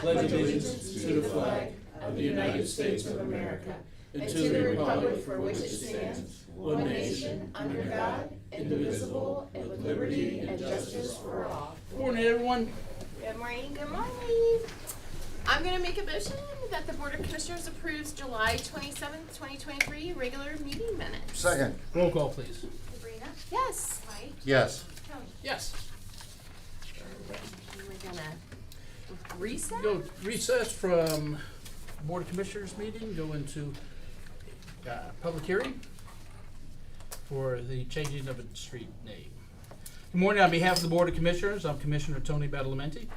pledge allegiance to the flag of the United States of America and to the republic for which it stands, one nation, under God, indivisible, and with liberty and justice for all. Good morning, everyone. Good morning, good morning. I'm going to make a motion that the Board of Commissioners approves July 27th, 2023 regular meeting minutes. Second. Roll call, please. Sabrina? Yes. Mike? Yes. Tony? Yes. We're going to reset? Go recess from Board of Commissioners meeting, go into public hearing for the changing of a street name. Good morning. On behalf of the Board of Commissioners, I'm Commissioner Tony Badalamenti,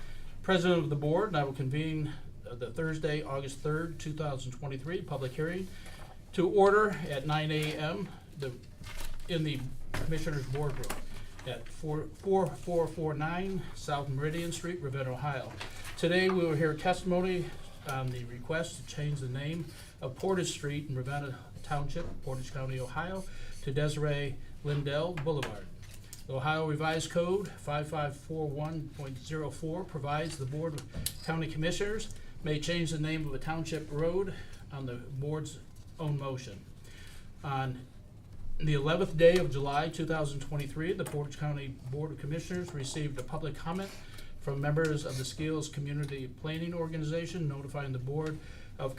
President of the Board, and I will convene the Thursday, August 3rd, 2023 public hearing to order at 9 a.m. in the Commissioners Boardroom at 4449 South Meridian Street, Ravenna, Ohio. Today we will hear testimony on the request to change the name of Portage Street in Ravenna Township, Portage County, Ohio, to Desiree Lindell Boulevard. The Ohio Revised Code 5541.04 provides the Board of County Commissioners may change the name of a township road on the board's own motion. On the 11th day of July 2023, the Portage County Board of Commissioners received a public comment from members of the Skills Community Planning Organization notifying the board of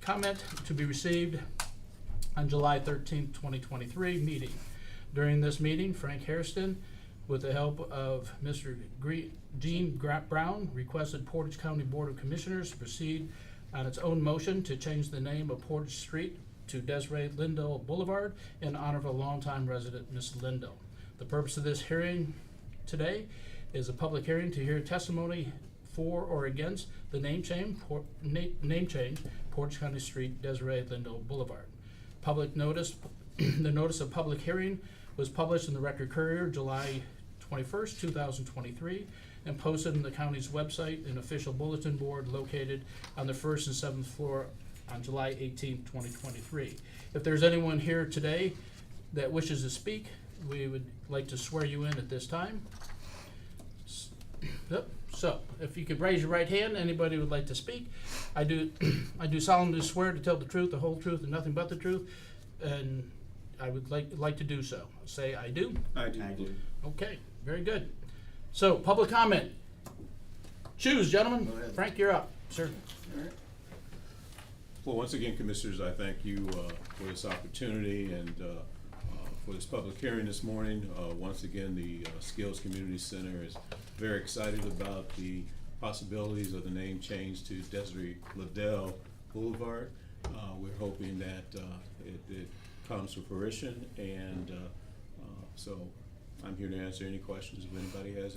comment to be received on July 13th, 2023 meeting. During this meeting, Frank Hairston, with the help of Mr. Gene Brown, requested Portage County Board of Commissioners to proceed on its own motion to change the name of Portage Street to Desiree Lindell Boulevard in honor of a longtime resident, Ms. Lindell. The purpose of this hearing today is a public hearing to hear testimony for or against the name change, Portage County Street, Desiree Lindell Boulevard. Public notice, the notice of public hearing was published in the Record Courier July 21st, 2023, and posted on the county's website and official bulletin board located on the 1st and 7th floor on July 18th, 2023. If there's anyone here today that wishes to speak, we would like to swear you in at this time. Yep. So, if you could raise your right hand, anybody would like to speak. I do solemnly swear to tell the truth, the whole truth, and nothing but the truth, and I would like to do so. Say, I do. I do. Okay, very good. So, public comment. Choose, gentlemen. Go ahead. Frank, you're up, sir. Well, once again, Commissioners, I thank you for this opportunity and for this public hearing this morning. Once again, the Skills Community Center is very excited about the possibilities of the name change to Desiree Lindell Boulevard. We're hoping that it comes to fruition, and so I'm here to answer any questions if anybody has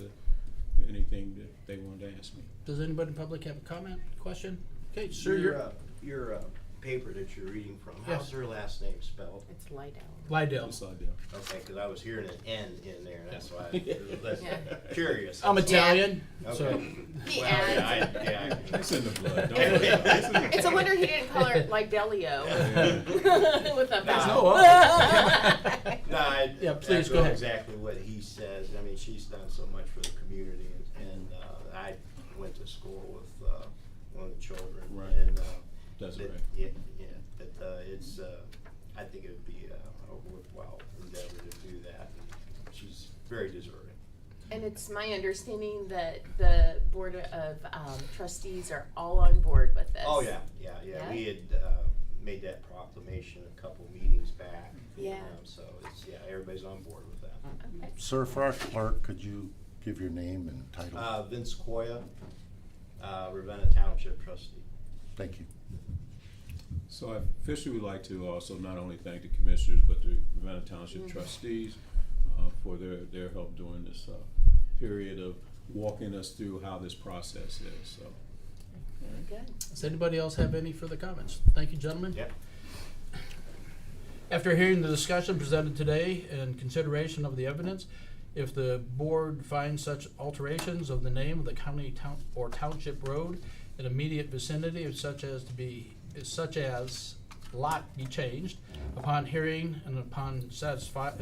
anything that they want to ask me. Does anybody in public have a comment, question? Okay, sir, you're Your paper that you're reading from, Yes. how's her last name spelled? It's Lydell. Lydell. Just idea. Okay, because I was hearing an N in there, and that's why Yeah. I was curious. I'm Italian, Okay. so. He Well, adds. yeah, It's in the blood. Don't worry about it. It's a wonder he didn't call her Lydelio. With a There's vowel. no No, I Yeah, please, echo go ahead. exactly what he says. I mean, she's done so much for the community, and I went to school with one of the children. Right. And That's that- right. Yeah, but it's, I think it would be a worthwhile endeavor to do that. And she's very deserving. And it's my understanding that the Board of Trustees are all on board with this. Oh, yeah. Yeah? We had made that proclamation a couple meetings back. Yeah. So it's, everybody's on board with that. Okay. Sir, for our clerk, could you give your name and title? Vince Coya, Ravenna Township trustee. Thank you. So I officially would like to also not only thank the Commissioners, but the Ravenna Township trustees for their help during this period of walking us through how this process is. So, Very good. Does anybody else have any further comments? Thank you, gentlemen. Yep. After hearing the discussion presented today and consideration of the evidence, if the board finds such alterations of the name of the county town or township road in immediate vicinity, such as lot be changed, upon hearing and upon satisfied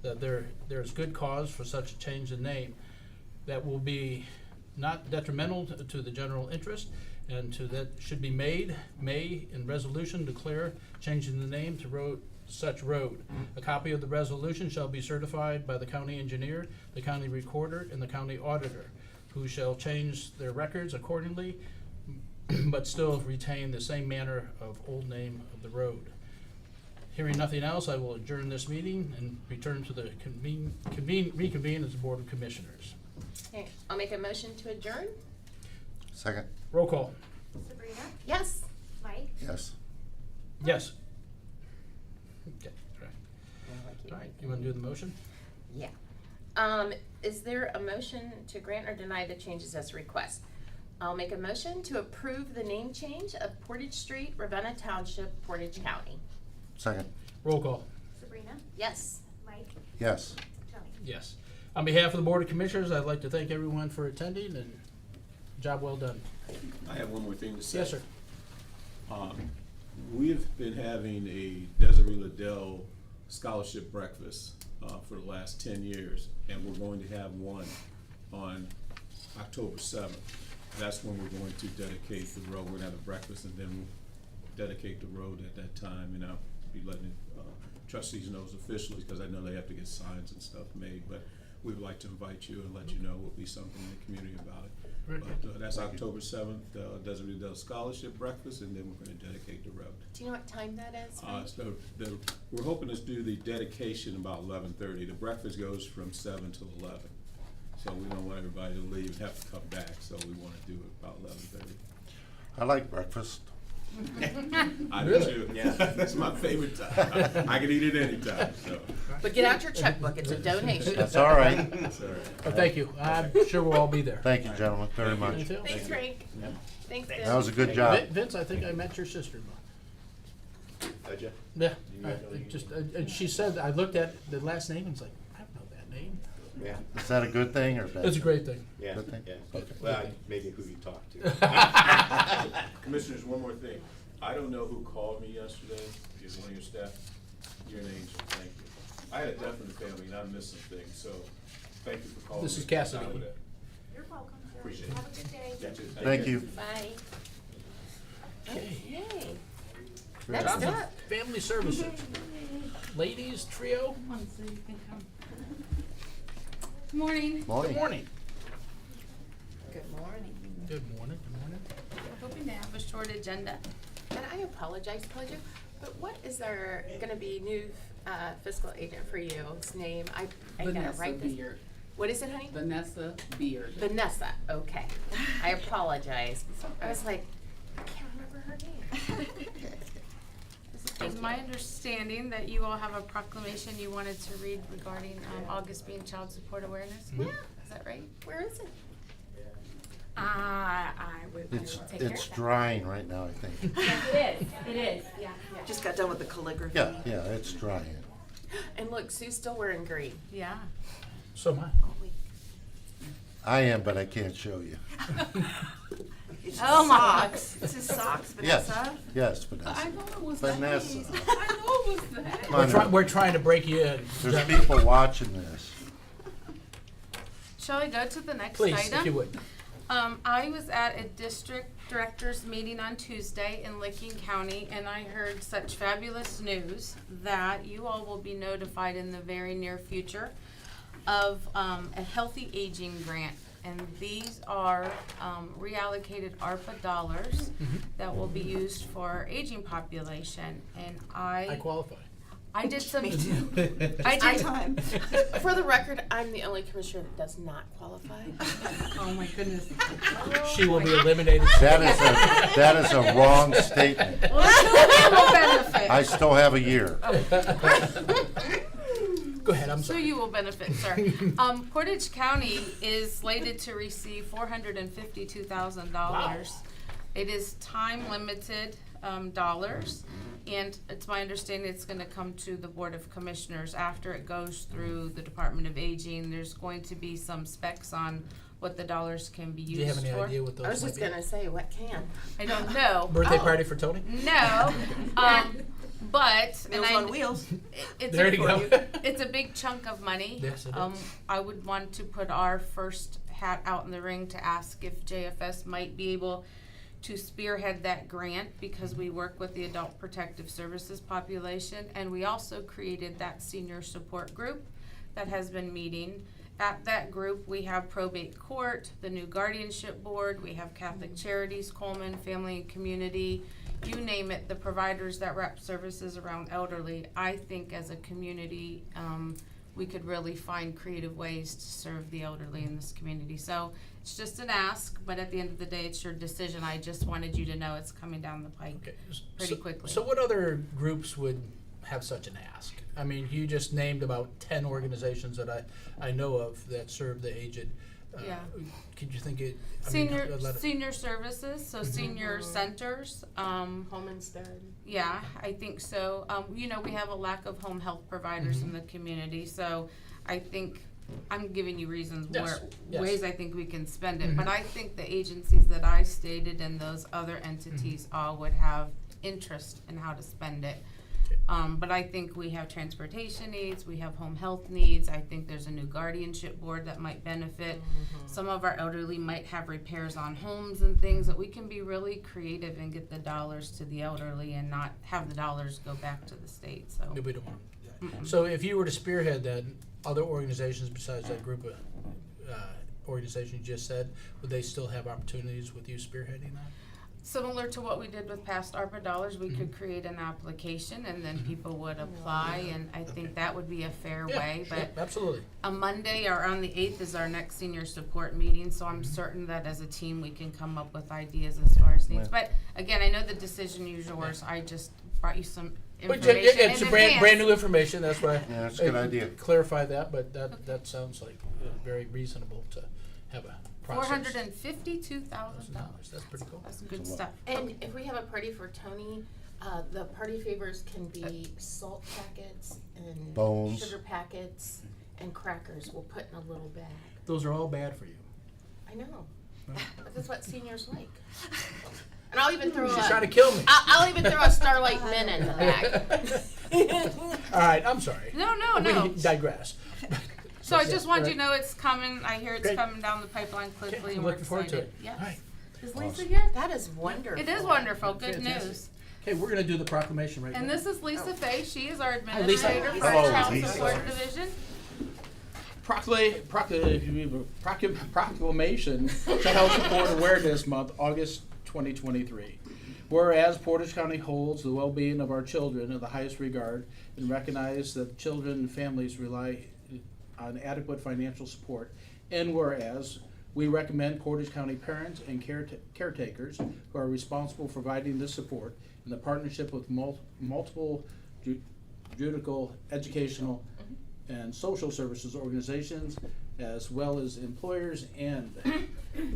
that there is good cause for such a change in name, that will be not detrimental to the general interest, and to that should be made, may in resolution declare changing the name to such road. A copy of the resolution shall be certified by the county engineer, the county recorder, and the county auditor, who shall change their records accordingly, but still retain the same manner of old name of the road. Hearing nothing else, I will adjourn this meeting and return to the reconvene as the Board of Commissioners. Okay, I'll make a motion to adjourn. Second? Roll call. Sabrina, Yes. Mike, Yes. Yes. Okay, all right, you wanna do the motion? Yeah. Is there a motion to grant or deny the changes as request? I'll make a motion to approve the name change of Portage Street, Ravenna Township, Portage County. Second? Roll call. Sabrina, Yes. Mike, Yes. Tony. Yes. On behalf of the Board of Commissioners, I'd like to thank everyone for attending, and job well done. I have one more thing to say. Yes, sir. We've been having a Desiree Liddell scholarship breakfast for the last 10 years, and we're going to have one on October 7th. That's when we're going to dedicate the road. We're gonna have a breakfast and then we'll dedicate the road at that time, and I'll be letting trustees know officially, because I know they have to get signs and stuff made, but we would like to invite you and let you know we'll be something in the community about it. Very But that's October 7th, Desiree Liddell Scholarship Breakfast, and then we're gonna dedicate the road. Do you know what time that is? Mike? We're hoping to do the dedication about 11:30. The breakfast goes from 7 till 11. So we don't want everybody to leave and have to come back, so we wanna do it about 11:30. I like breakfast. I do Really? too. Yeah, that's my favorite time. I can eat it anytime, so. But get out your checkbook, it's a donation. That's all right. That's all right. Oh, thank you. I'm sure we'll all be there. Thank you, gentlemen, very much. Anything else? Thanks, Frank. Thanks, Bill. That was a good job. Vince, I think I met your sister-in-law. Did you? Yeah, You met her? and she said, I looked at the last name and was like, I don't know that name. Yeah, Is that a good thing or bad? It's a great thing. yeah, Good thing? yeah. Okay. Well, maybe who you talk to. Commissioners, one more thing. I don't know who called me yesterday, is one of your staff. You're an angel, thank you. I had a death in the family and I missed some things, so thank you for calling me. This is Cassidy. Sorry for that. You're welcome, sir. Appreciate it. Have a good day. Yeah, too. Thank you. Bye. Okay. Okay. Very Next Jobs and up. Family Services. Ladies trio, One, so you can come. Morning. good Morning. morning. Good morning. Good morning, good morning. Hoping to have a short agenda. And I apologize, but what is our gonna be new fiscal agent for you? His name, I gotta Vanessa write this. Beard. What is it, honey? Vanessa Beard. Vanessa, okay. I apologize. I was like, I can't remember her name. It's my understanding that you all have a proclamation you wanted to read regarding August being Child Support Awareness. Yeah. Is that right? Where is it? I will It's, take care it's of that. drying right now, I think. Yes, it is, yeah. Just got done with the calligraphy. Yeah, yeah, it's drying. And look, Sue's still wearing green. Yeah. So am I. Oh, wait. I am, but I can't show you. It's Oh my socks. It's his socks, Yes, Vanessa. yes, Vanessa. I know it was Vanessa. that. I know it was that. Come on now. We're trying to break you in. There's people watching this. Shall I go to the next Please, item? if you would. I was at a district directors meeting on Tuesday in Licking County, and I heard such fabulous news that you all will be notified in the very near future of a healthy aging grant. And these are reallocated ARPA dollars that will be used for our aging population. And I qualify. I did some. Me too. I My did. time. For the record, I'm the only commissioner that does not qualify. Oh my goodness. She will be eliminated. That is a wrong statement. Well, you will benefit. I still have a year. Go ahead, I'm So sorry. you will benefit, sir. Portage County is slated to receive $452,000. Wow. It is time-limited dollars, and it's my understanding it's gonna come to the Board of Commissioners after it goes through the Department of Aging. There's going to be some specs on what the dollars can be Do used you for. have any idea what those I was might just be? gonna say, what can? I don't know. Birthday Oh. party for Tony? No, but, and Meals I. on wheels. It's There a- you go. It's a big chunk of money. Yes, it I would want to put our first hat out in the ring to ask if JFS might be able to spearhead that grant, because we work with the adult protective services population, and we also created that senior support group that has been meeting. At that group, we have probate court, the new guardianship board, we have Catholic Charities, Coleman, Family and Community, you name it, the providers that wrap services around elderly. I think as a community, we could really find creative ways to serve the elderly in this community. So it's just an ask, but at the end of the day, it's your decision. I just wanted you to know it's coming down the pike Okay. pretty So- quickly. So what other groups would have such an ask? I mean, you just named about 10 organizations that I know of that serve the aged. Yeah. Could you think it? I Senior, mean, let it- senior services, so senior centers, Home instead. yeah, I think so. You know, we have a lack of home health providers in the community, so I think, I'm giving you reasons Yes, yes. ways I think we can spend it, but I think the agencies that I stated and those other entities all would have interest in how to spend it. But I think we have transportation needs, we have home health needs, I think there's a new guardianship board that might benefit. Some of our elderly might have repairs on homes and things, that we can be really creative and get the dollars to the elderly and not have the dollars go back to the state, so. No, we don't want that. So if you were to spearhead that, other organizations besides that group of organizations you just said, would they still have opportunities with you spearheading that? Similar to what we did with past ARPA dollars, we could create an application and then people would apply, and I think that would be a fair way, but Yep, absolutely. on Monday or on the 8th is our next senior support meeting, so I'm certain that as a team, we can come up with ideas as far as needs. But again, I know the decision is yours, I just brought you some But information in it's a advance. brand new information, that's why. Yeah, that's a good idea. Clarify that, but that sounds like very reasonable to have a process. $452,000. That's pretty cool. That's good That's a lot. stuff. And if we have a party for Tony, the party favors can be salt packets and Bones. sugar packets and crackers we'll put in a little bag. Those are all bad for you. I know, but that's what seniors like. And I'll even throw She's trying to kill me. I'll even throw a Starlight Min in the bag. All right, I'm sorry. No. We digress. So I just want All you to know it's coming. I hear it's Great. coming down the pipeline quickly, Okay, and I'm we're looking forward to excited. it. Yes. All right. Is Lisa Awesome. here? That is wonderful. It is wonderful. Good Fantastic. news. Okay, we're gonna do the proclamation right now. And this is Lisa Faye. She is our Hi, Lisa. administrator for Oh, our Child Lisa. Support Division. Proclamation Child Support Awareness Month, August 2023. Whereas Portage County holds the well-being of our children in the highest regard and recognize that children and families rely on adequate financial support. And whereas we recommend Portage County parents and caretakers who are responsible for providing this support in the partnership with multiple judicial, educational, and social services organizations, as well as employers and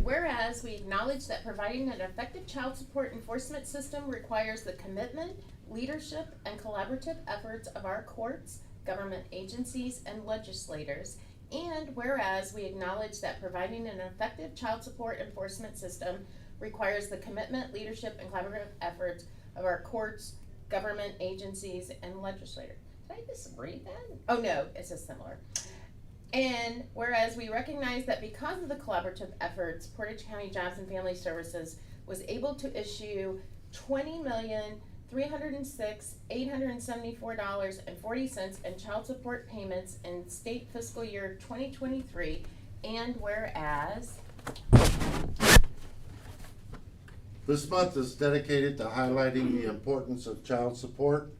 Whereas we acknowledge that providing an effective child support enforcement system requires the commitment, leadership, and collaborative efforts of our courts, government agencies, and legislators. And whereas we acknowledge that providing an effective child support enforcement system requires the commitment, leadership, and collaborative efforts of our courts, government agencies, and legislators. Did I just read that? Oh no, it says similar. And whereas we recognize that because of the collaborative efforts, Portage County Jobs and Family Services was able to issue $20,306,874.40 in child support payments in state fiscal year 2023. And whereas This month is dedicated to highlighting the importance of child support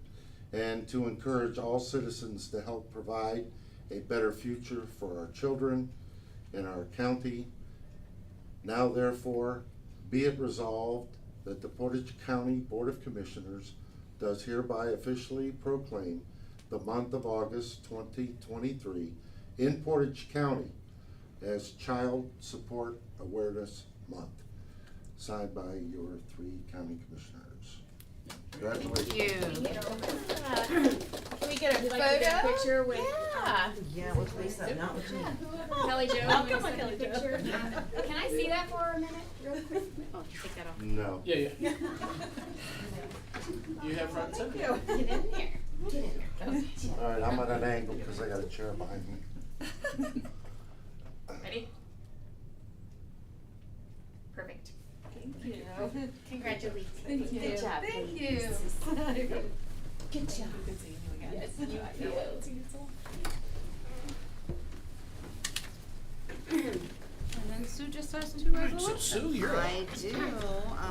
and to encourage all citizens to help provide a better future for our children in our county. Now therefore, be it resolved that the Portage County Board of Commissioners does hereby officially proclaim the month of August 2023 in Portage County as Child Support Awareness Month. Signed by your 3 county commissioners. Congratulations. can we get a photo? picture with, Yeah. Yeah, with Lisa, not with me. Kelly Jo. Oh, come on, Kelly Jo. Picture. Can I see that for a minute, real quick? Oh, take that off. No. yeah. You have front and center. Get in there. Get in there. Okay. All right, I'm at an angle because I got a chair behind me. Ready? Congratulations. Thank you. Good job. Thank ladies. you. Good job. Good seeing you again. Yes, you too. And then Sue just has two So resolutions. Sue, you're up. I do.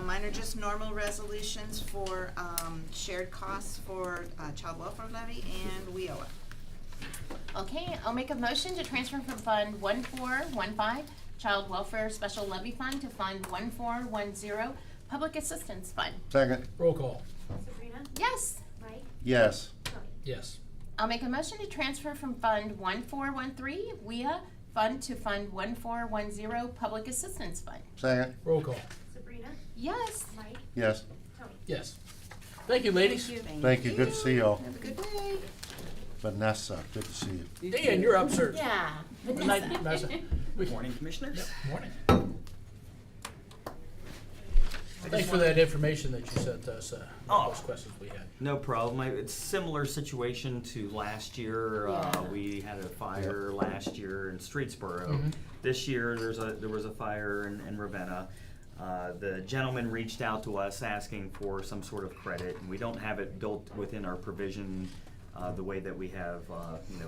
Mine are just normal resolutions for, shared costs for, child welfare levy and WIOA. Okay, I'll make a motion to transfer from Fund 1415, Child Welfare Special Levy Fund, to Fund 1410, Public Assistance Fund. Second. Roll call. Sabrina? Yes. Mike? Yes. Tony? Yes. I'll make a motion to transfer from Fund 1413, WIA Fund, to Fund 1410, Public Assistance Fund. Second. Roll call. Sabrina? Yes. Mike? Yes. Tony? Yes. Thank you, ladies. Thank you. Good to see y'all. Have a good day. Vanessa, good to see you. Dan, you're up, sir. Yeah. Good night, Vanessa. Good morning, Commissioners. Morning. Thanks for that information that you sent us, Oh. those questions we had. No problem. It's similar situation to last year. Yeah. We had a fire last year in Streetsboro. Mhm. This year, there was a fire in Ravenna. The gentleman reached out to us asking for some sort of credit, and we don't have it built within our provision the way that we have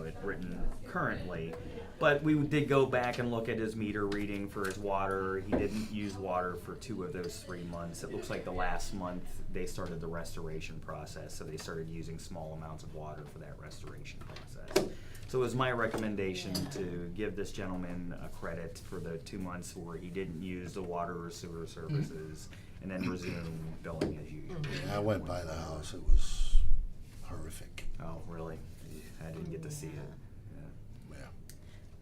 it written currently. But we did go back and look at his meter reading for his water. He didn't use water for 2 of those 3 months. It looks like the last month they started the restoration process, so they started using small amounts of water for that restoration process. So it was my recommendation to give this gentleman a credit for the 2 months where he didn't use the water or sewer services, and then resume billing as usual. I went by the house. It was horrific. Oh, really? I didn't get to see it. Yeah. Yeah.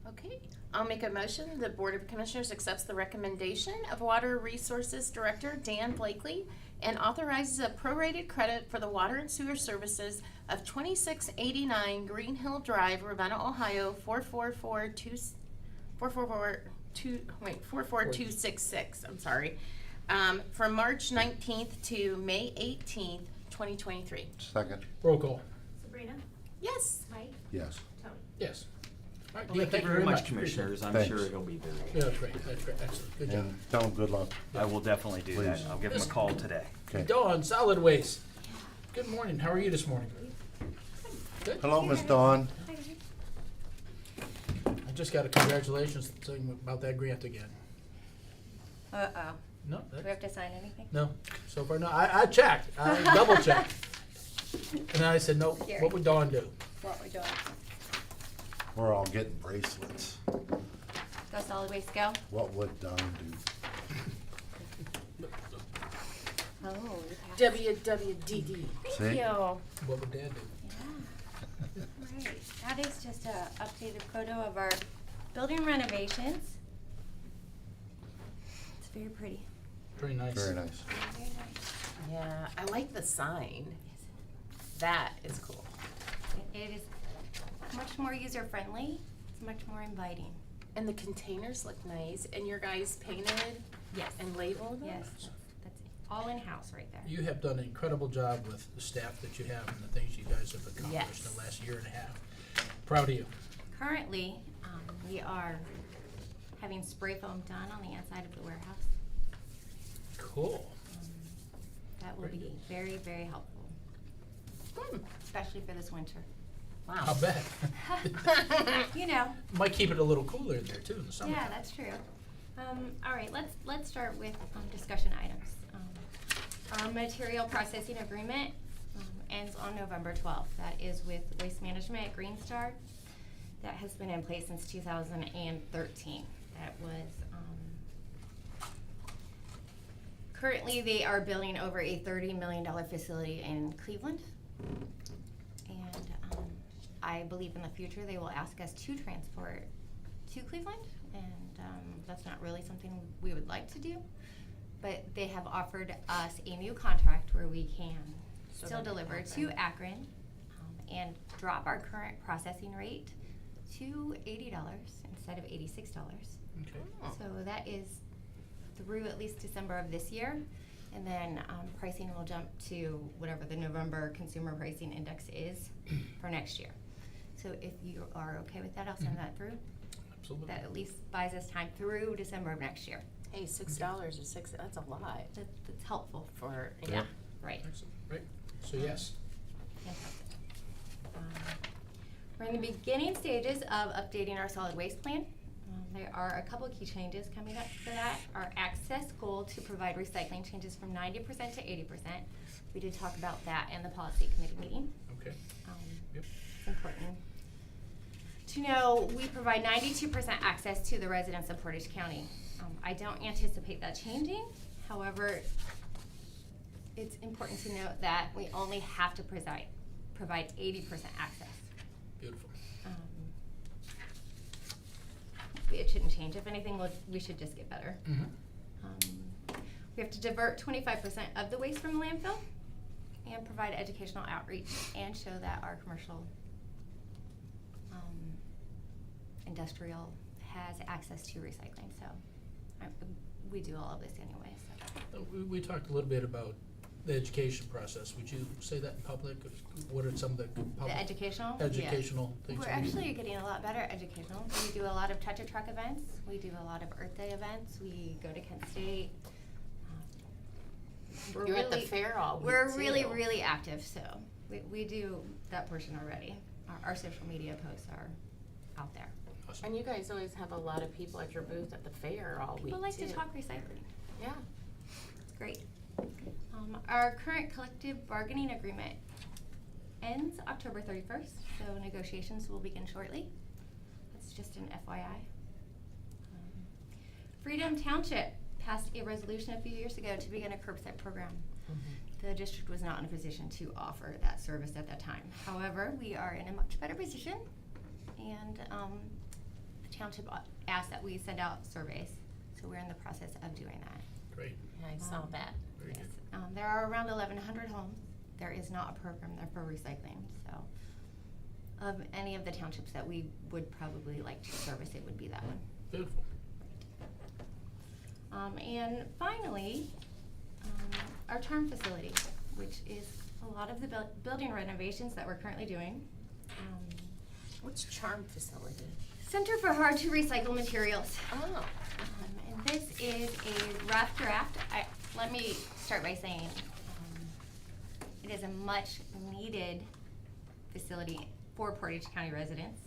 Okay, I'll make a motion. The Board of Commissioners accepts the recommendation of Water Resources Director Dan Blakely and authorizes a prorated credit for the water and sewer services of 2689 Green Hill Drive, Ravenna, Ohio, 44266, I'm sorry, from March 19th to May 18th, 2023. Second. Roll call. Sabrina? Yes. Mike? Yes. Tony? Yes. All right, Well, Dan, thank you very much, Appreciate it. Commissioners. I'm Thanks. sure it'll be very Yeah, that's great. That's great. Excellent. Good job. And tell them good luck. I will definitely do that. Please. I'll give him a call today. Okay. Dawn, Solid Waste. Good morning. How are you this morning? Good. Hello, Miss Dawn. I just got a congratulations thing about that grant again. Uh-oh. No, Do we that, have to sign anything? no, so far no. I checked. I double checked. And I said, no, Scary. what would Dawn do? What we're doing? We're all getting bracelets. Go solid waste go? What would Dawn do? Oh, you passed. WWDD. See? Thank you. What would Dad do? Yeah. Right, that is just a updated photo of our building renovations. It's very pretty. Very nice. Very nice. Very nice. Yeah, I like the sign. That is cool. It is much more user-friendly. It's much more inviting. And the containers look nice, and your guys painted Yes. and labeled them? Yes, that's all in-house right there. You have done an incredible job with the staff that you have and the things you guys have accomplished Yes. in the last year and a half. Proud of you. Currently, we are having spray foam done on the inside of the warehouse. Cool. That will Very be very, very helpful, Good. especially for this winter. How Wow. bad? You know, Might keep it a little cooler in there too in the summer. yeah, that's true. All right, let's start with discussion items. Our material processing agreement ends on November 12th. That is with Waste Management at Green Star. That has been in place since 2013. That was currently they are building over a $30 million facility in Cleveland. And I believe in the future they will ask us to transport to Cleveland, and that's not really something we would like to do. But they have offered us a new contract where we can So still then deliver Akron. to Akron and drop our current processing rate to $80 instead of $86. Okay. So that is through at least December of this year. And then pricing will jump to whatever the November consumer pricing index is for next year. So if you are okay with that, I'll send that through. Absolutely. That at least buys us time through December of next year. Hey, $6 is that's a lot That's helpful. for, Yeah. yeah. Right. Excellent, right? So yes. Fantastic. We're in the beginning stages of updating our solid waste plan. There are a couple key changes coming up for that. Our access goal to provide recycling changes from 90% to 80%. We did talk about that in the policy committee meeting. Okay. Yep. It's important to know we provide 92% access to the residents of Portage County. I don't anticipate that changing. However, it's important to note that we only have to provide 80% access. Beautiful. It shouldn't change. If anything, we should just get better. Mm-hmm. We have to divert 25% of the waste from the landfill and provide educational outreach and show that our commercial, industrial has access to recycling. So we do all of this anyway. So. We talked a little bit about the education process. Would you say that in public? What are some of the public? The educational? Educational things. We're that we- actually getting a lot better at educational. We do a lot of Touch a Truck events. We do a lot of Earth Day events. We go to Kent State. You're at the fair all week, We're too. really active, so we do that portion already. Our social media posts are out there. Awesome. And you guys always have a lot of people at your booth at the fair all week, People like too. to talk recycling. Yeah. It's great. Our current collective bargaining agreement ends October 31st, so negotiations will begin shortly. That's just an FYI. Freedom Township passed a resolution a few years ago to begin a curbside program. The district was not in a position to offer that service at that time. However, we are in a much better position, and the township asked that we send out surveys, so we're in the process of doing that. Great. Yeah, I saw that. Very Yes. good. There are around 1,100 homes. There is not a program there for recycling, so of any of the townships that we would probably like to service, it would be that one. Beautiful. And finally, our charm facility, which is a lot of the building renovations that we're currently doing. What's charm facility? Center for Hard to Recycle Materials. Oh. And this is a rough draft. Let me start by saying it is a much needed facility for Portage County residents.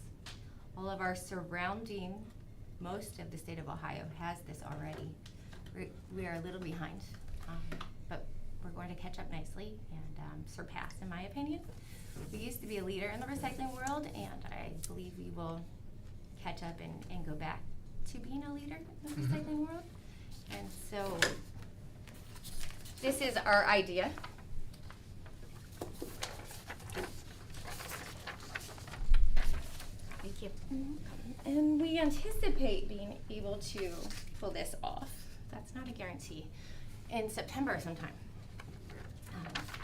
All of our surrounding, most of the state of Ohio has this already. We are a little behind, but we're going to catch up nicely and surpass, in my opinion. We used to be a leader in the recycling world, and I believe we will catch up and go back to being a leader in the recycling world. And so this is our idea. Thank you. And we anticipate being able to pull this off. That's not a guarantee. In September sometime.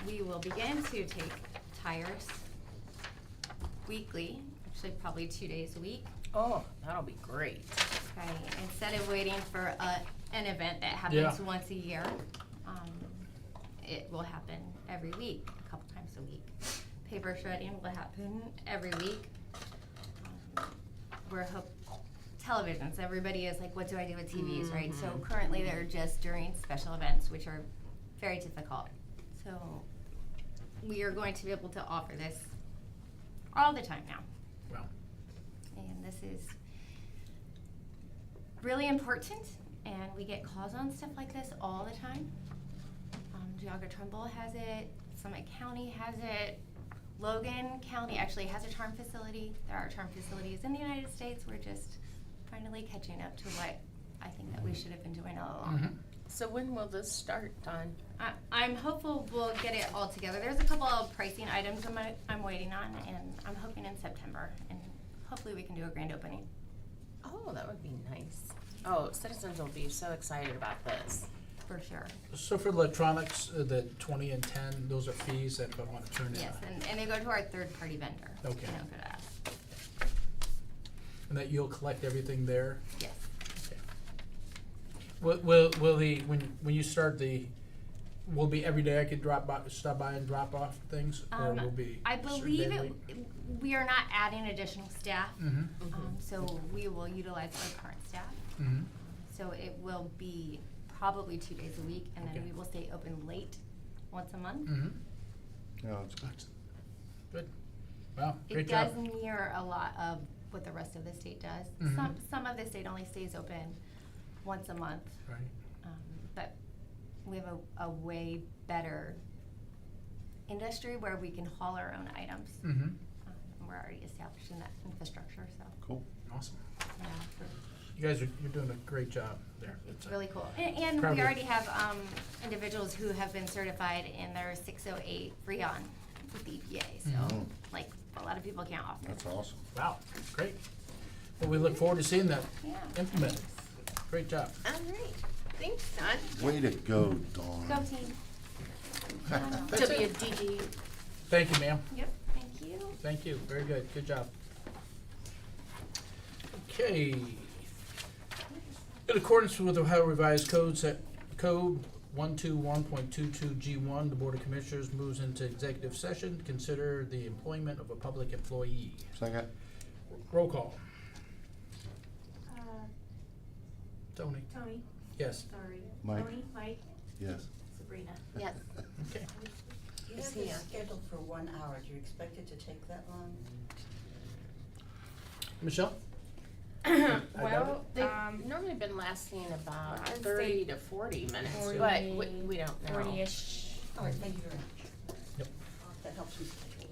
We will begin to take tires weekly, actually probably 2 days a week. Oh, that'll be great. Okay, instead of waiting for an event that happens once a year, it will happen every week, a couple times a week. Paper shredding will happen every week. Televisions, everybody is like, what do I do with TVs, right? So currently they're just during special events, which are very difficult. So we are going to be able to offer this all the time now. Wow. And this is really important, and we get calls on stuff like this all the time. Geauga Trumbull has it, Summit County has it, Logan County actually has a charm facility. There are charm facilities in the United States. We're just finally catching up to what I think that we should have been doing all along. So when will this start, Dawn? I'm hopeful we'll get it all together. There's a couple of pricing items I'm waiting on, and I'm hoping in September, and hopefully we can do a grand opening. Oh, that would be nice. Oh, citizens will be so excited about this. For sure. So for electronics, the 20 and 10, those are fees that if I want to turn in. Yes, and they go to our third-party vendor. Okay. You know, for that. And that you'll collect everything there? Yes. Okay. Will the, when you start will be every day I could stop by and drop off things? Or will be I certain believe day of the week? we are not adding additional staff. Mhm. So we will utilize our current staff. Mhm. So so it will be probably 2 days a week, and then Okay. we will stay open late once a month. Mm-hmm. Yeah, it's good. Good. Wow, It great does job. mirror a lot of what the rest of the state does. Mhm. Some of the state only stays open once a month, Right. but we have a way better industry where we can haul our own items. Mm-hmm. And we're already established in that infrastructure, so, Cool. Awesome. yeah, You guys you're doing a great job there. it's really cool. And Proud of we you. already have, individuals who have been certified in their 608 Freon with the EPA, so, Mhm. like, a lot of people can't offer. That's awesome. Wow, great. Well, we look forward to seeing that Yeah. implemented. Great job. All right, thanks, Don. Way to go, Dawn. Go team. That's To be a it. DG. Thank you, ma'am. Yep, thank you. Thank you. Very good. Good job. Okay. In accordance with Ohio Revised Code, Code 121.22G1, the Board of Commissioners moves into executive session to consider the employment of a public employee. Second. Roll call. Tony? Tony, Yes. sorry. Mike. Tony, Mike, Yes. Sabrina. Yes. Okay. You Is have he this on? scheduled for 1 hour. Do you expect it to take that long? Michelle? Well, They've normally been lasting about I'd say 30 to 40 minutes, 40 but we don't know. 40-ish. All right, thank you very much. Yep. That helps me schedule.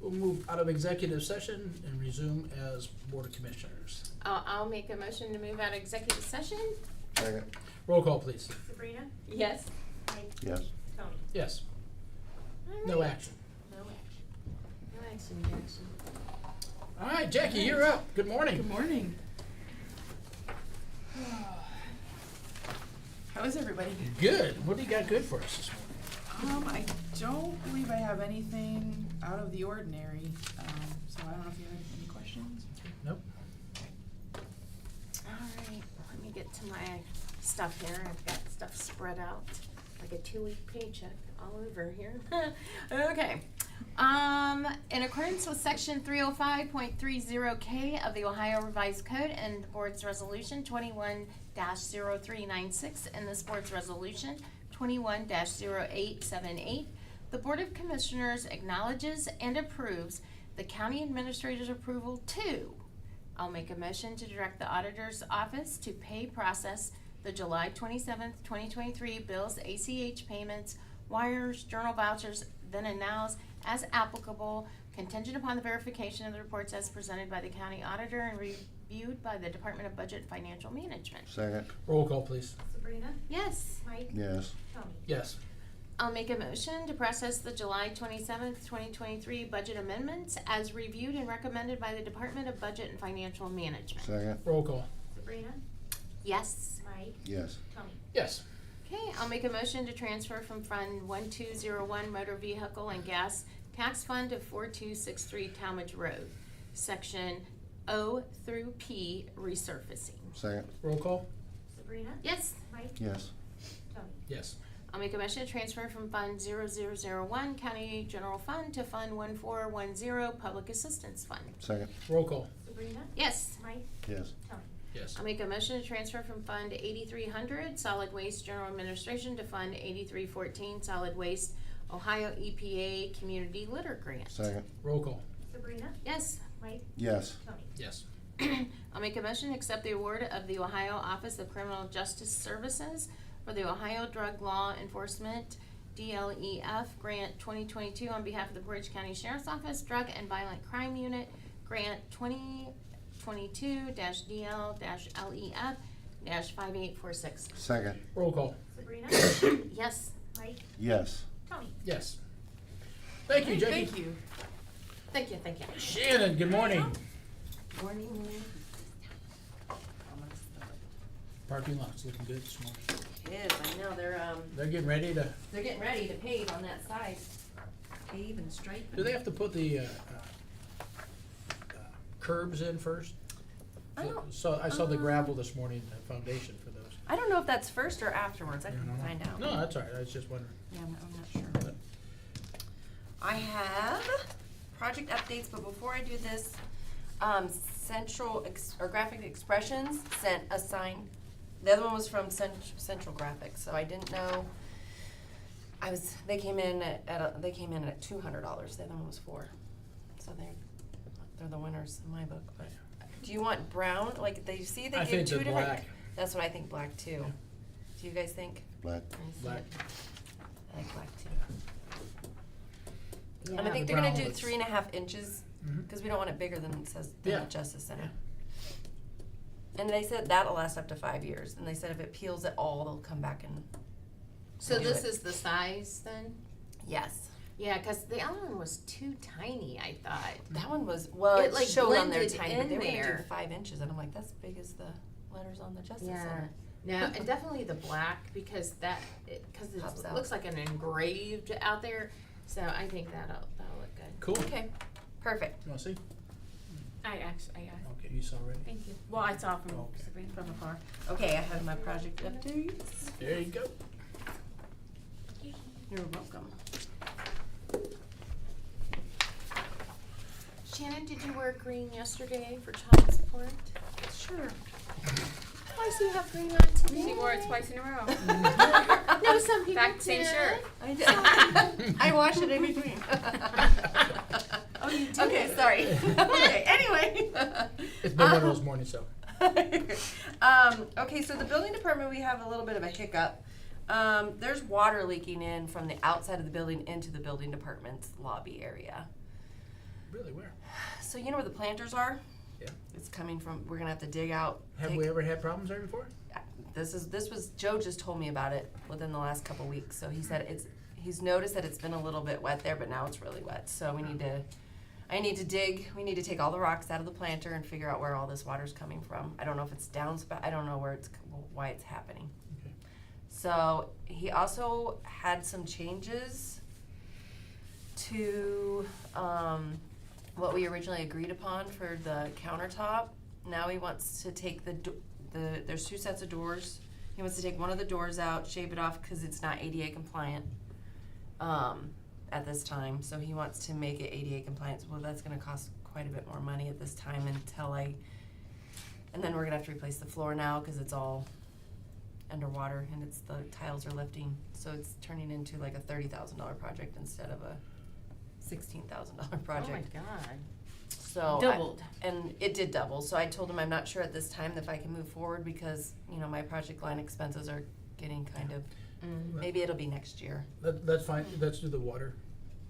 we'll move out of executive session and resume as Board of Commissioners. I'll make a motion to move out of executive session. Second. Roll call, please. Sabrina? Yes. Mike? Yes. Tony? Yes. All No right. action. No action. No action, Jackson. All right, Jackie, you're up. Good morning. Good morning. How is everybody? Good. What do you got good for us this morning? I don't believe I have anything out of the ordinary, so I don't know if you have any questions. Nope. All right, let me get to my stuff here. I've got stuff spread out like a 2-week paycheck all over here. Okay. In accordance with section 305.30K of the Ohio Revised Code and the board's resolution 21-0396 and this board's resolution 21-0878, the Board of Commissioners acknowledges and approves the county administrator's approval to I'll make a motion to direct the auditor's office to pay process the July 27th, 2023 bills, ACH payments, wires, journal vouchers, then and nows as applicable, contingent upon the verification of the reports as presented by the county auditor and reviewed by the Department of Budget and Financial Management. Second. Roll call, please. Sabrina? Yes. Mike? Yes. Tony? Yes. I'll make a motion to process the July 27th, 2023 budget amendments as reviewed and recommended by the Department of Budget and Financial Management. Second. Roll call. Sabrina? Yes. Mike? Yes. Tony? Yes. Okay, I'll make a motion to transfer from Fund 1201 Motor Vehicle and Gas Tax Fund to 4263 Talmadge Road, Section O through P resurfacing. Second. Roll call. Sabrina? Yes. Mike? Yes. Tony? Yes. I'll make a motion to transfer from Fund 0001 County General Fund to Fund 1410 Public Assistance Fund. Second. Roll call. Sabrina? Yes. Mike? Yes. Tony? Yes. I'll make a motion to transfer from Fund 8300 Solid Waste General Administration to Fund 8314 Solid Waste Ohio EPA Community Litter Grant. Second. Roll call. Sabrina? Yes. Mike? Yes. Tony? Yes. I'll make a motion to accept the award of the Ohio Office of Criminal Justice Services for the Ohio Drug Law Enforcement DLEF Grant 2022 on behalf of the Portage County Sheriff's Office Drug and Violent Crime Unit Grant 2022-DL-LEF-5846. Second. Roll call. Sabrina? Yes. Mike? Yes. Tony? Yes. Thank you, Jackie. Thank you. Thank you, thank you. Shannon, good morning. Morning. Parking lot's looking good this morning. It is, I know, They're getting ready to, they're getting ready to pave on that side. Pave and stripe. do they have to put the curbs in first? I don't- So I saw the gravel this morning, the foundation for those. I don't know if that's first or afterwards, I can find out. No, that's all right, I was just wondering. Yeah, I'm not sure. I have project updates, but before I do this, Graphic Expressions sent a sign. The other one was from Central Graphics, so I didn't know. They came in at $200. The other one was $400. So they're the winners in my book. But do you want brown? Like they see they I give think two the different. black. That's what I think. Black too. Yeah. Do you guys think? Black. Let me see. Black. I like black too. Yeah. And I think the they're gonna brown do looks- 3.5 inches Mhm. because we don't want it bigger than it says than Yeah. the Justice Center. And they said that'll last up to 5 years. And they said if it peels at all, they'll come back and. So do this it. is the size then? Yes. Yeah, cause the other one was too tiny, I thought. That one was well. It, It, like, showed on their blended time, but they in were gonna there. do 5 inches, and I'm like, that's big as the letters on the Justice Yeah. Center. No, and definitely the black because because it Pops out. looks like an engraved out there. So I think that'll look good. Cool. Okay, perfect. You wanna see? I actually, Okay, you saw already? thank you. Well, I saw from Okay. Sabrina from afar. Okay, I have my project updates. There you go. You're welcome. Shannon, did you wear green yesterday for child support? Sure. Why do you have green on today? She wore it twice in a row. No, some people Back same did. shirt. I did. I wash it in between. Oh, you did? Okay, sorry. Okay, anyway. It's been one of those mornings, so. Okay, so the building department, we have a little bit of a hiccup. There's water leaking in from the outside of the building into the building department's lobby area. Really, where? So you know where the planters are? Yeah. It's coming from, we're gonna have to dig out. Have we ever had problems there before? Joe just told me about it within the last couple weeks, so he said he's noticed that it's been a little bit wet there, but now it's really wet, so we need to take all the rocks out of the planter and figure out where all this water's coming from. I don't know if it's downspout, I don't know why it's happening. Okay. So he also had some changes to, what we originally agreed upon for the countertop. Now he wants to take there's 2 sets of doors. He wants to take one of the doors out, shave it off, cause it's not ADA compliant, at this time. So he wants to make it ADA compliant. Well, that's gonna cost quite a bit more money at this time and then we're gonna have to replace the floor now, cause it's all underwater and the tiles are lifting. So it's turning into like a $30,000 project instead of a $16,000 project. Oh my God. So Doubled. And it did double. So I told him I'm not sure at this time if I can move forward because, my project line expenses are getting kind of, maybe it'll be next year. That's fine, let's do the water.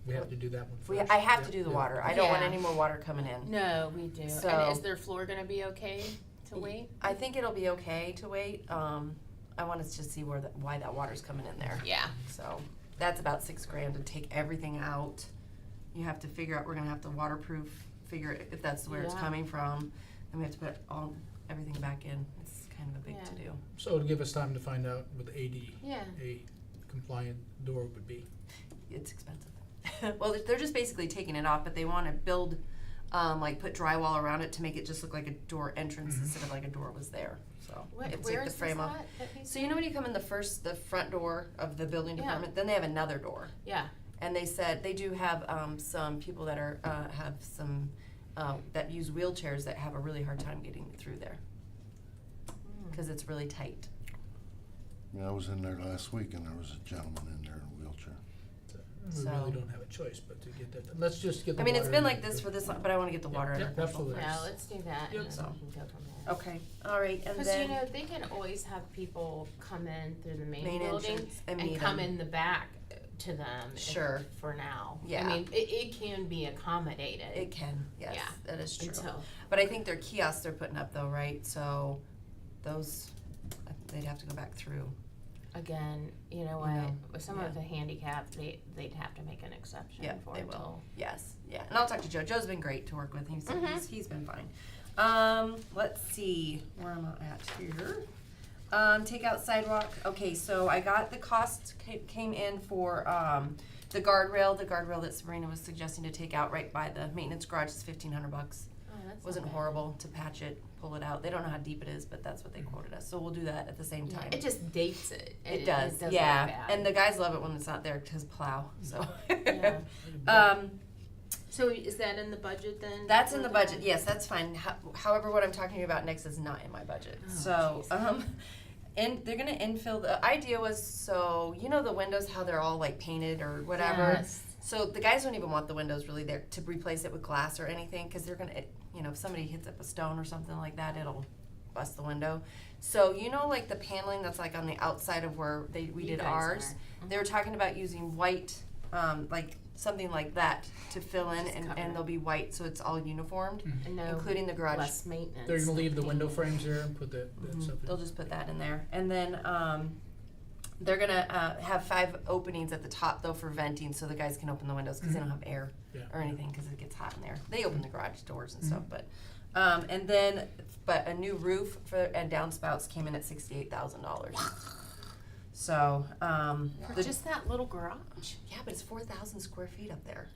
We have to do that one first. I have to Yeah, do the yeah. water. I don't want Yeah. any more water coming in. No, we do. So- And is their floor gonna be okay to wait? I think it'll be okay to wait. I want us to see why that water's coming in there. Yeah. So that's about $6,000 to take everything out. You have to figure out, we're gonna have to waterproof, figure if that's where it's Yeah. coming from. Then we have to put everything back in. It's kind of a big Yeah. to-do. So it'll give us time to find out what the AD, Yeah. a compliant door would be. It's expensive. Well, they're just basically taking it off, but they wanna build, put drywall around it to make it just look like a door entrance instead of like a door was there, so. It's Where like the is frame this off. at? So you know when you come in the front door of the building Yeah. department, then they have another door. Yeah. And they said, they do have, some people that are, have some, that use wheelchairs that have a really hard time getting through there. Cause it's really tight. I was in there last week and there was a gentleman in there in a wheelchair. We So- really don't have a choice but to get that done. Let's just get the I mean, it's water been in like there. this for this, but I wanna get the water under Yeah, control absolutely. first. Yeah, let's do that Yep. and So. then we can go from there. Okay, alright, and Cause then, they can always have people come in through the main Main building entrance and and meet come 'em. in the back to them. Sure. For now. Yeah. I mean, it can be accommodated. it can, yes, Yeah. that is true. Until, But I think their kiosks they're putting up though, right? So those, they'd have to go back through. again, you know You what, know, with some yeah. of the handicap, they'd have to make an exception Yeah, for they until. will. Yes, yeah. And I'll talk to Joe. Joe's been great to work with. Mhm. He's been fine. Let's see, where am I at here? Take out sidewalk. Okay, so I got the cost came in for, the guardrail that Sabrina was suggesting to take out right by the maintenance garage is $1,500. Oh, that's Wasn't not bad. horrible to patch it, pull it out. They don't know how deep it is, but that's what they quoted us. So we'll do that at the same Yeah, time. it just dates it. It does, doesn't yeah. look bad. And the guys love it when it's not there to plow, so. Yeah. So is that in the budget then? That's for in the budget, yes, that's fine. However, what I'm talking about next is not in my budget. Oh, So, jeez. and they're gonna infill, the idea was, so, the windows, how they're all like painted or whatever. Yes. So the guys don't even want the windows really there to replace it with glass or anything, cause they're gonna, if somebody hits up a stone or something like that, it'll bust the window. So, like the paneling that's like on the outside of where we You did guys ours, are. they were talking about using white, like something like that to fill in, Just cover and it. they'll be white, so it's all uniformed, And no including the garage. less maintenance. They're gonna leave the window painting. frames there and put that stuff in. They'll just put that in there, and then they're gonna have 5 openings at the top though for venting, so the guys can open the windows because they don't have air Yeah. or anything because it gets hot in there. They open the garage doors and stuff, but a new roof and downspouts came in at $68,000. So For just that little garage? yeah, but it's 4,000 square feet up there.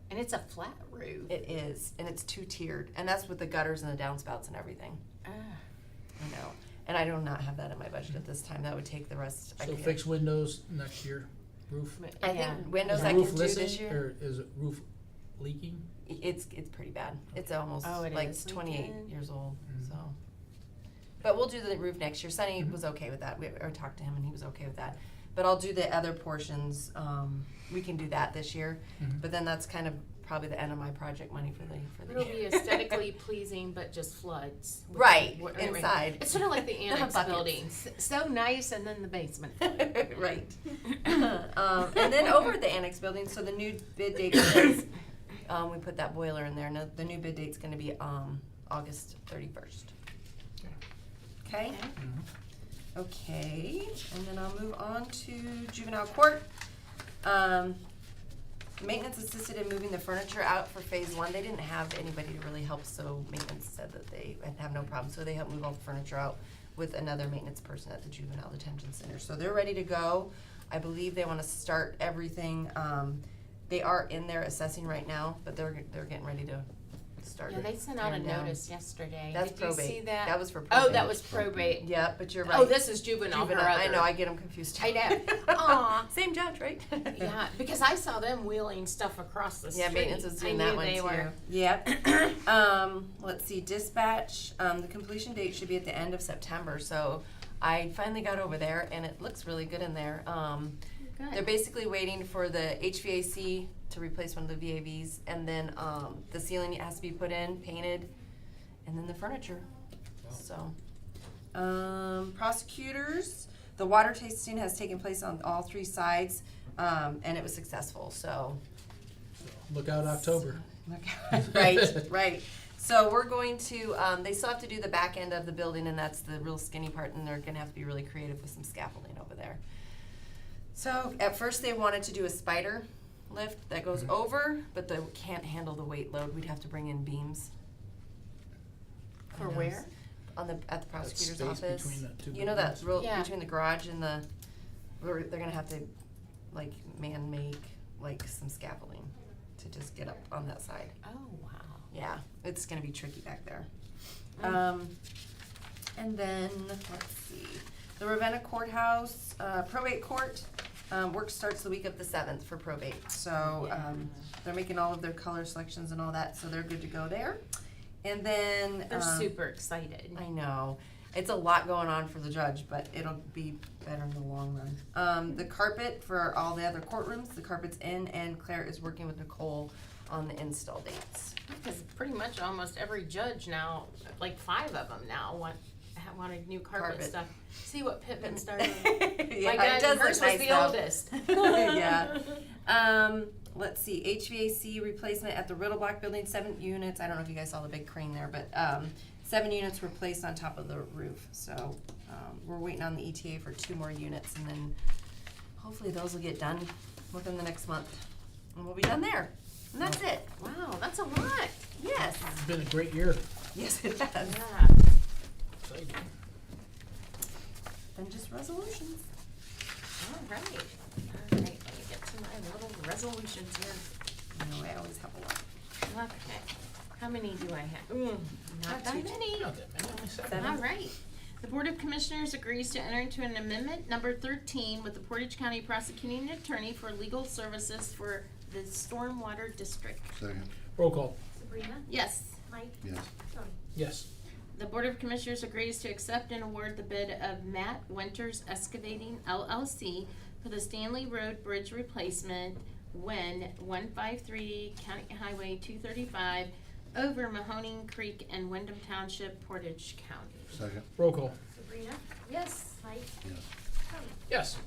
And it's a flat roof. It is, and it's 2-tiered, and that's with the gutters and the downspouts and everything. Ah. I know, and I do not have that in my budget at this time. That would take the rest. I So could- fixed windows next year, roof. I Yeah. think windows Is the I roof can do missing, this year. or is it roof leaking? It's pretty bad. It's almost Oh, it like is 28 leaking? years old. Mhm. So, but we'll do the roof next year. Sonny Mhm. was okay with that. I talked to him and he was okay with that. But I'll do the other portions. We can do that this year. Mhm. But then that's kind of probably the end of my project money for the It'll year. be aesthetically pleasing, but just floods. Right, Right. inside. It's sort of like the annex buckets. building. So nice, and then the basement. Right. And then over at the annex building, so the new bid date is we put that boiler in there. No, the new bid date's gonna be, August 31st. Okay? Okay, and then I'll move on to juvenile court. Maintenance assisted in moving the furniture out for phase 1. They didn't have anybody to really help, so maintenance said that they have no problem. So they helped move all the furniture out with another maintenance person at the juvenile detention center. So they're ready to go. I believe they want to start everything. They are in there assessing right now, but they're getting ready to start. Yeah, they sent out a tearing down. notice yesterday. That's Did probate. you see that? That was for probate. Oh, that was probate. Yeah, but you're right. Oh, this is juvenile. her I other. know, I get them confused. I know. Aw. Same judge, right? Yeah, because I saw them wheeling stuff across the street. Yeah, maintenance is doing I that knew one they too. were. Yep. Let's see, dispatch, the completion date should be at the end of September, so I finally got over there and it looks really good in there. Good. They're basically waiting for the HVAC to replace one of the VAVs, and then, the ceiling has to be put in, painted, and then the furniture, so. Prosecutors, the water tasting has taken place on all 3 sides, and it was successful, so. Look out October. Right. So we're going to, they still have to do the back end of the building, and that's the real skinny part, and they're gonna have to be really creative with some scaffolding over there. So at first they wanted to do a spider lift that goes over, but they can't handle the weight load. We'd have to bring in beams. For on those. where? At the prosecutor's space office. between the two You know that buildings. real, Yeah. between the garage and the, where they're gonna have to like man-make like some scaffolding to just get up on that side. Oh, wow. Yeah, it's gonna be tricky back there. Mm. And then, let's see, the Ravenna Courthouse, probate court, work starts the week of the 7th for probate. So, they're making all of their color selections and all that, so they're good to go there. And then, They're super excited. I know. It's a lot going on for the judge, but it'll be better in the long run. The carpet for all the other courtrooms, the carpet's in, and Claire is working with Nicole on the install dates. Because pretty much almost every judge now, like 5 of them now, wanted new carpet stuff. See what Pittman started? Yeah, My God, it does hers look was nice, the though. oldest. Yeah. Let's see, HVAC replacement at the Riddle Block building, 7 units. I don't know if you guys saw the big crane there, but 7 units were placed on top of the roof. So we're waiting on the ETA for 2 more units, and then hopefully those will get done within the next month. And we'll be done there. And that's it. Wow, that's a lot. Yes. It's been a great year. Yes, it has. Yeah. Exciting. Then just resolutions. All right. Let me get to my little resolutions here. You know, I always have a lot. Okay. How many do I have? Not that many. Not that many, only 7. All right. The Board of Commissioners agrees to enter into an amendment number 13 with the Portage County Prosecuting Attorney for legal services for the Stormwater District. Second. Roll call. Sabrina? Yes. Mike? Yes. Tony? Yes. The Board of Commissioners agrees to accept and award the bid of Matt Winters Excavating LLC for the Stanley Road Bridge replacement when 153 County Highway 235 over Mahoning Creek and Wyndham Township, Portage County. Second. Roll call. Sabrina? Yes. Mike? Yes. Tony? Yes.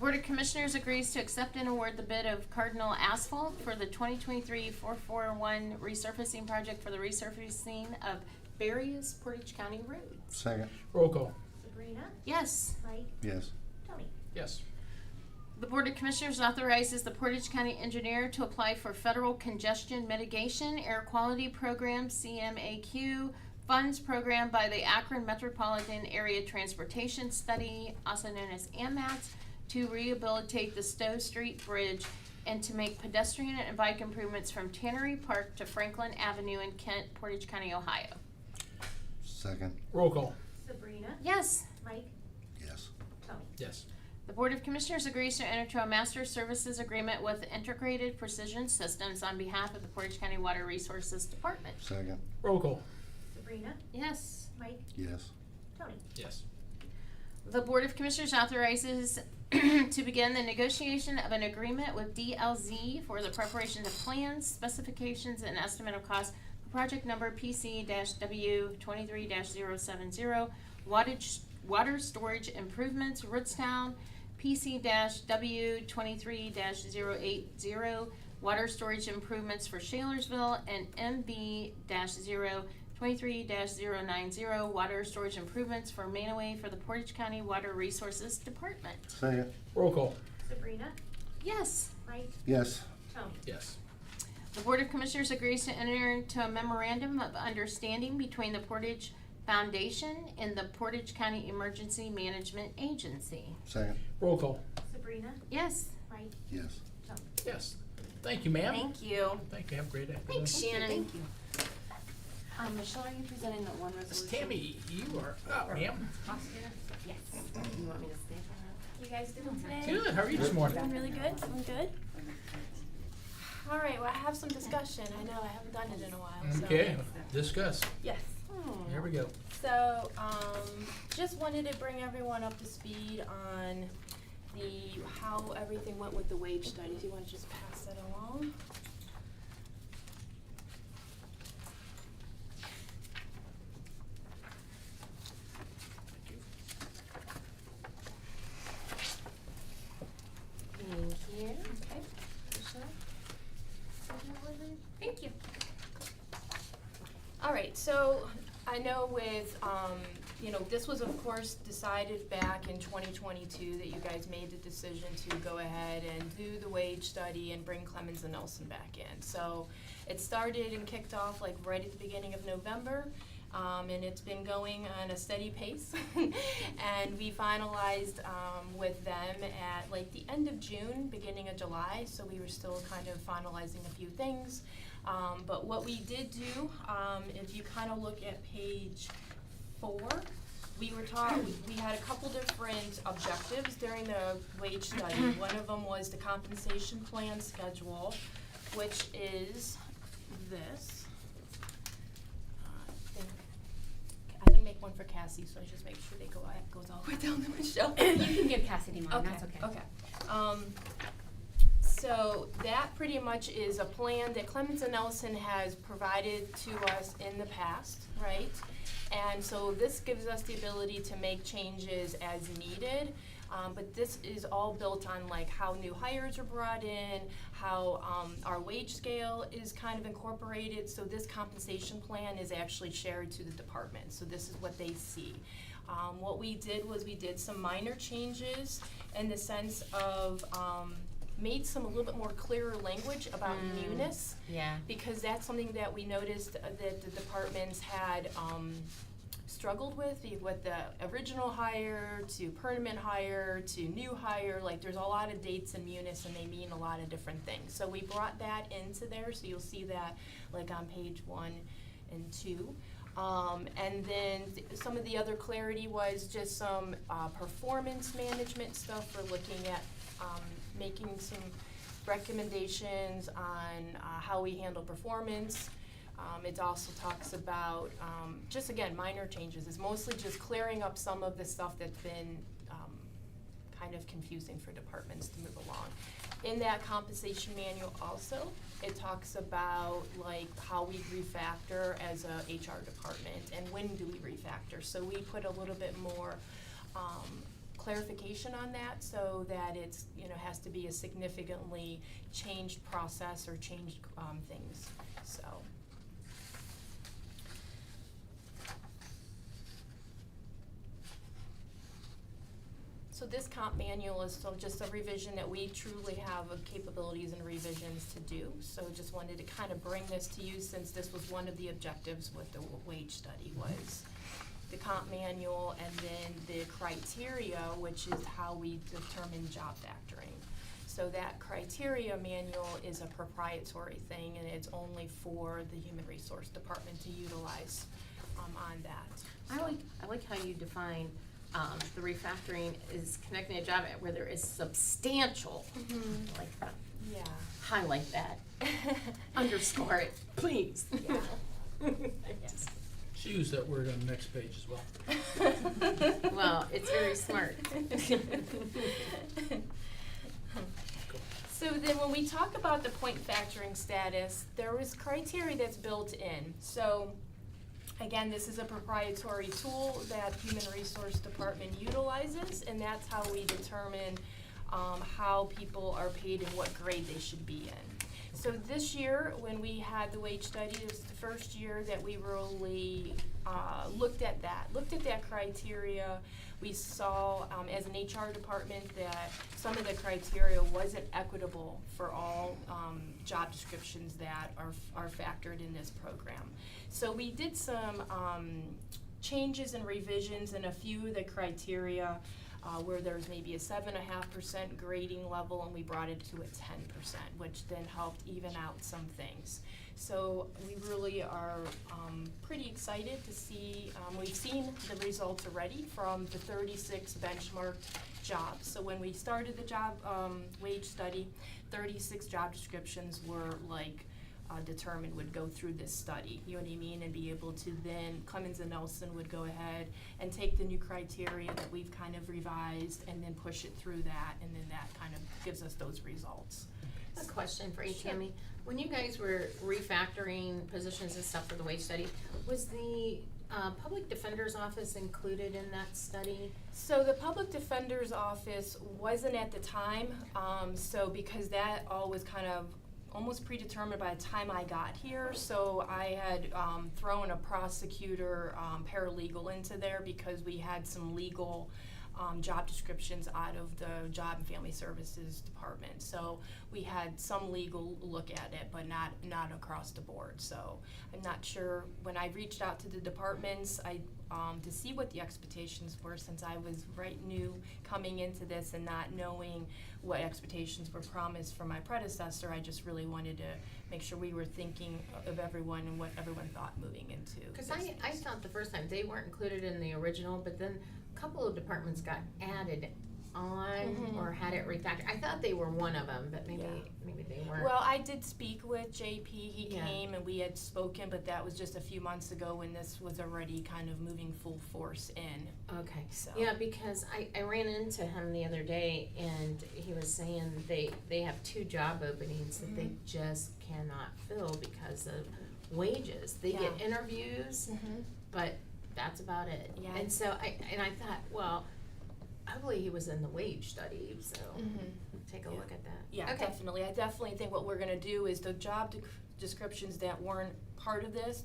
Board of Commissioners agrees to accept and award the bid of Cardinal Asphalt for the 2023-441 resurfacing project for the resurfacing of various Portage County roads. Second. Roll call. Sabrina? Yes. Mike? Yes. Tony? Yes. The Board of Commissioners authorizes the Portage County Engineer to apply for Federal Congestion Mitigation Air Quality Program, CMAQ, funds program by the Akron Metropolitan Area Transportation Study, also known as AMATS, to rehabilitate the Stowe Street Bridge and to make pedestrian and bike improvements from Tannery Park to Franklin Avenue in Kent, Portage County, Ohio. Second. Roll call. Sabrina? Yes. Mike? Yes. Tony? Yes. The Board of Commissioners agrees to enter into a master services agreement with Integrated Precision Systems on behalf of the Portage County Water Resources Department. Second. Roll call. Sabrina? Yes. Mike? Yes. Tony? Yes. The Board of Commissioners authorizes to begin the negotiation of an agreement with DLZ for the preparation of plans, specifications, and estimate of cost for project number PC-W23-070, water storage improvements, Rootstown, PC-W23-080, water storage improvements for Shalersville, and MB-023-090, water storage improvements for Manaway for the Portage County Water Resources Department. Second. Roll call. Sabrina, Yes. Wright, Yes. Tony. Yes. The Board of Commissioners agrees to enter into a memorandum of understanding between the Portage Foundation and the Portage County Emergency Management Agency. Second. Roll call. Sabrina, Yes. Wright, Yes. Tony. Yes. Thank you, ma'am. Thank you. Thank you. Have a great day. Thanks, Shannon. Thank you. Michelle, are you presenting that one Miss resolution? Tammy, you are up, ma'am. Yes. You want me to stay for that? You guys doing today? Good. How are you this morning? Doing really good, doing good. All right, well, I have some discussion. I know I haven't done it in a while, so. Okay. Discuss. Yes. Here we go. So, just wanted to bring everyone up to speed on how everything went with the wage study. Do you wanna just pass that along? Thank you. Okay. Michelle? Thank you. All right, so I know with, this was of course decided back in 2022 that you guys made the decision to go ahead and do the wage study and bring Clemens and Nelson back in. So it started and kicked off like right at the beginning of November. And it's been going on a steady pace. And we finalized with them at like the end of June, beginning of July, so we were still kind of finalizing a few things. But what we did do, if you kind of look at page 4, we had a couple different objectives during the wage study. One of them was the compensation plan schedule, which is this. I didn't make one for Cassie, so I just make sure they goes all the way down to Michelle. You can give Cassidy mine, that's okay. Okay. So that pretty much is a plan that Clemens and Nelson has provided to us in the past, right? And so this gives us the ability to make changes as needed. But this is all built on like how new hires are brought in, how our wage scale is kind of incorporated. So this compensation plan is actually shared to the department. So this is what they see. What we did was we did some minor changes in the sense of made some a little bit more clearer language about newness. Yeah. Because that's something that we noticed that the departments had struggled with the original hire to permanent hire to new hire. Like there's a lot of dates in munis and they mean a lot of different things. So we brought that into there, so you'll see that like on page 1 and 2. And then some of the other clarity was just some performance management stuff. We're looking at making some recommendations on how we handle performance. It also talks about, just again, minor changes. It's mostly just clearing up some of the stuff that's been kind of confusing for departments to move along. In that compensation manual also, it talks about like how we refactor as a HR department and when do we refactor. So we put a little bit more clarification on that so that it's, has to be a significantly changed process or changed things, so. So this comp manual is still just a revision that we truly have the capabilities and revisions to do. So just wanted to kind of bring this to you since this was one of the objectives with the wage study was the comp manual and then the criteria, which is how we determine job factoring. So that criteria manual is a proprietary thing and it's only for the human resource department to utilize on that. I like how you define the refactoring is connecting a job where there is substantial, like that. Yeah. Highlight that. Underscore it, please. Yeah. Yes. She used that word on the next page as well. Well, it's very smart. So then when we talk about the point factoring status, there is criteria that's built in. So again, this is a proprietary tool that Human Resource Department utilizes, and that's how we determine how people are paid and what grade they should be in. So this year, when we had the wage study, it was the first year that we really looked at that criteria. We saw, as an HR department, that some of the criteria wasn't equitable for all job descriptions that are factored in this program. So we did some changes and revisions in a few of the criteria where there's maybe a 7.5% grading level, and we brought it to a 10%, which then helped even out some things. So we really are pretty excited to see, we've seen the results already from the 36 benchmarked jobs. So when we started the job wage study, 36 job descriptions were like determined would go through this study, you know what I mean, and be able to then, Clemens and Nelson would go ahead and take the new criteria that we've kind of revised and then push it through that, and then that kind of gives us those results. A question for you, Tammy. When you guys were refactoring positions and stuff for the wage study, was the public defender's office included in that study? So the public defender's office wasn't at the time, so because that all was kind of almost predetermined by the time I got here, so I had thrown a prosecutor paralegal into there because we had some legal job descriptions out of the Job and Family Services Department. So we had some legal look at it, but not across the board. So I'm not sure, when I reached out to the departments, to see what the expectations were, since I was right new coming into this and not knowing what expectations were promised from my predecessor. I just really wanted to make sure we were thinking of everyone and what everyone thought moving into. Because I thought the first time they weren't included in the original, but then a couple of departments got added on or had it refactored. I thought they were one of them, but maybe they weren't. Well, I did speak with JP. He Yeah. came and we had spoken, but that was just a few months ago when this was already kind of moving full force in. Okay. So Yeah, because I ran into him the other day, and he was saying they have 2 job openings that they just cannot fill because of wages. They get Yeah. interviews, but that's about it. Yeah. And so I thought, well, hopefully he was in the wage study, so take a look at that. Yeah, Okay. definitely. I definitely think what we're gonna do is the job descriptions that weren't part of this,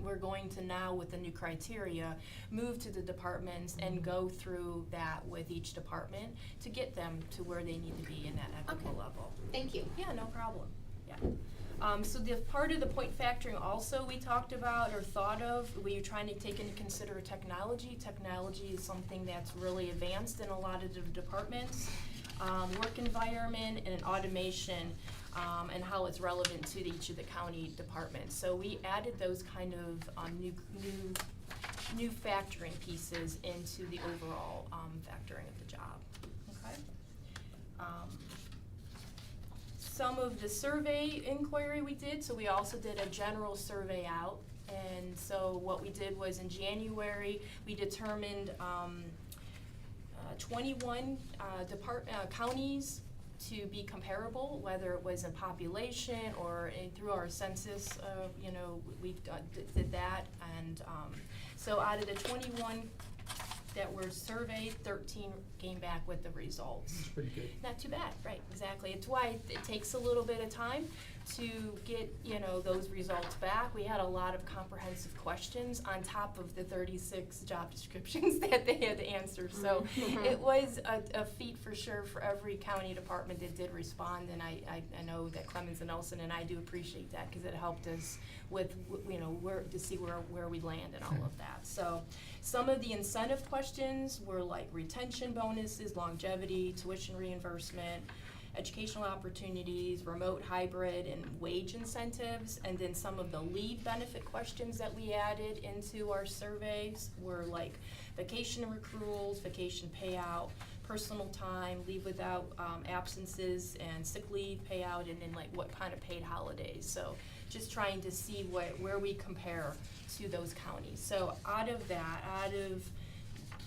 we're going to now, with the new criteria, move to the departments and go through that with each department to get them to where they need to be in that equitable Okay. level. Thank you. Yeah, no problem. Yeah. So the part of the point factoring also we talked about or thought of, we are trying to take into consider technology. Technology is something that's really advanced in a lot of the departments. Work environment and automation, and how it's relevant to each of the county departments. So we added those kind of new factoring pieces into the overall factoring of the job. Okay. Some of the survey inquiry we did, so we also did a general survey out. And so what we did was in January, we determined 21 counties to be comparable, whether it was in population or through our census, we did that. And so out of the 21 that were surveyed, 13 came back with the results. That's pretty good. Not too bad, right, exactly. It's why it takes a little bit of time to get, those results back. We had a lot of comprehensive questions on top of the 36 job descriptions that they had to answer. So it was a feat for sure for every county department that did respond, and I know that Clemens and Nelson and I do appreciate that because it helped us with, to see where we land and all of that. So some of the incentive questions were like retention bonuses, longevity, tuition reimbursement, educational opportunities, remote, hybrid, and wage incentives. And then some of the leave benefit questions that we added into our surveys were like vacation accruals, vacation payout, personal time, leave without absences, and sick leave payout, and then like what kind of paid holidays. So just trying to see where we compare to those counties. So out of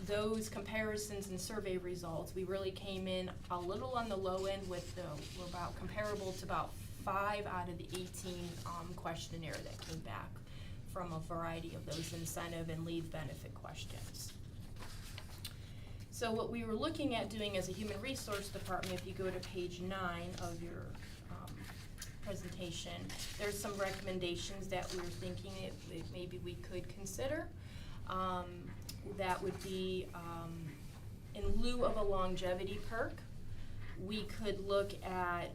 those comparisons and survey results, we really came in a little on the low end with we're about comparable to about 5 out of the 18 questionnaire that came back from a variety of those incentive and leave benefit questions. So what we were looking at doing as a human resource department, if you go to page 9 of your presentation, there's some recommendations that we were thinking maybe we could consider. That would be, in lieu of a longevity perk, we could look at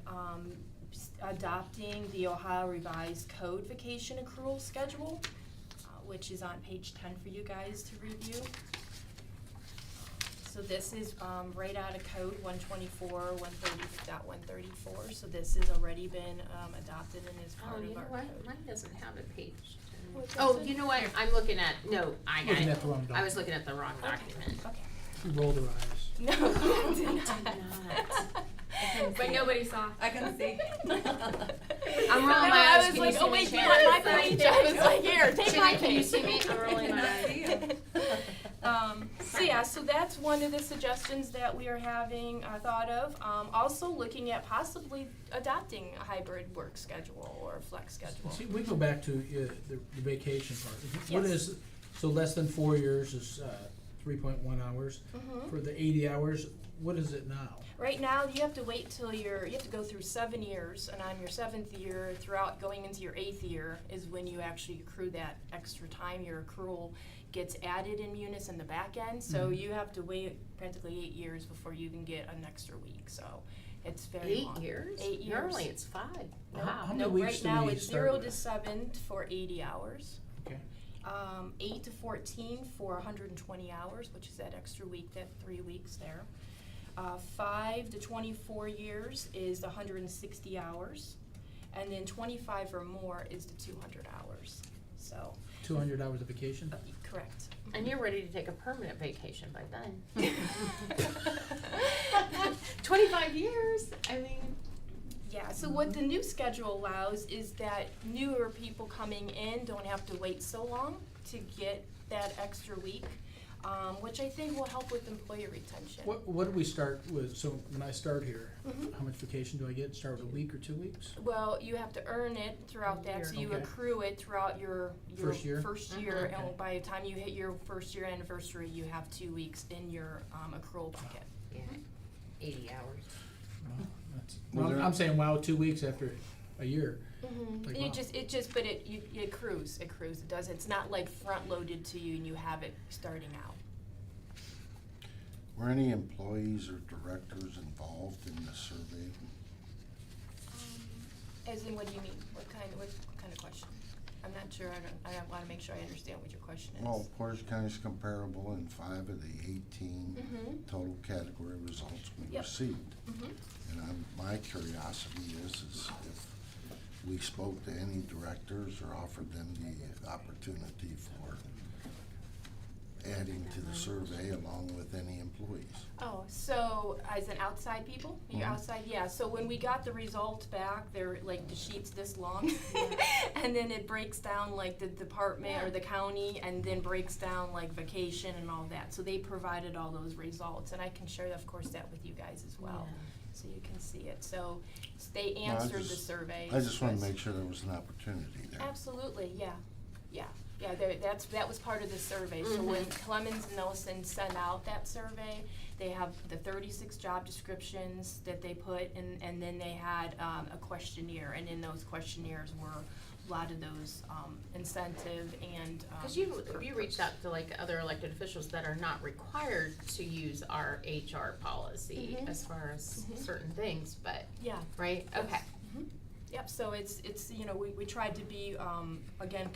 adopting the Ohio Revised Code vacation accrual schedule, which is on page 10 for you guys to review. So this is right out of code 124.130.134. So this has already been adopted and is part Oh, you of know Uh, our what? code. Mine doesn't have a page. What Oh, does it? you know what? I'm looking at, no, I got Looking it. at the wrong I was document. looking at the wrong document. Okay. She rolled her eyes. No, I did not. But nobody saw. I couldn't see. I'm rolling I my eyes. was Can you like, see oh me, wait, you Sharon? want my page? I was like, here, take my Can you page. see me? I'm rolling my eyes. So yeah, so that's one of the suggestions that we are having thought of. Also looking at possibly adopting a hybrid work schedule or a flex schedule. See, we go back to the vacation part. What Yes. is, so less than 4 years is 3.1 hours. Mhm. For the 80 hours, what is it now? Right now, you have to wait till you have to go through 7 years, and on your 7th year, throughout going into your 8th year, is when you actually accrue that extra time. Your accrual gets added in Munis in the back end, so Mhm. you have to wait practically 8 years before you even get an extra week. So it's very 8 long. years? 8 years. Normally it's 5. Nope. Wow. How many Nope, weeks right do now we it's start 0 with? to 7 for 80 hours. Okay. 8 to 14 for 120 hours, which is that extra week, that 3 weeks there. 5 to 24 years is 160 hours, and then 25 or more is the 200 hours. So, 200 hours of vacation? correct. And you're ready to take a permanent vacation by then. 25 years, I mean. Yeah, so what the new schedule allows is that newer people coming in don't have to wait so long to get that extra week, which I think will help with employee retention. What do we start with? So when I start here, Mhm. how much vacation do I get? Start with a week or 2 weeks? Well, you have to earn it throughout that, so you Okay. accrue it throughout your First year? first year, Okay. and by the time you hit your first year anniversary, you have 2 weeks in your accrual bucket. Yeah, 80 hours. Well, that's, Well, no, there- I'm saying wow, 2 weeks after a year. Like, It wow. just, but it accrues, it does, it's not like front loaded to you and you have it starting out. Were any employees or directors involved in the survey? As in, what do you mean? What kind of question? I'm not sure, I wanna make sure I understand what your question is. Well, Portage County is comparable in 5 of the 18 Mhm. total category results we Yep. received. Mhm. And my curiosity is if we spoke to any directors or offered them the opportunity for adding to the survey along with any employees. Oh, so as an outside people? You're Mhm. outside, yeah, so when we got the results back, they're like the sheet's this long. And then it breaks down like the department or the county, and then breaks down like vacation and all that. So they provided all those results, and I can share, of course, that with you guys as well, so you can see it. So they No, I answered the just- survey. I just wanna was- make sure there was an opportunity there. Absolutely, yeah, that was part of the survey. So when Clemens and Nelson sent out that survey, they have the 36 job descriptions that they put, and then they had a questionnaire, and in those questionnaires were a lot of those incentive and Because you reached out to like other elected officials that are not required to use our HR policy Mhm. as far as Mhm. certain things, but, yeah. right, okay. Yep, so it's, we tried to be, again,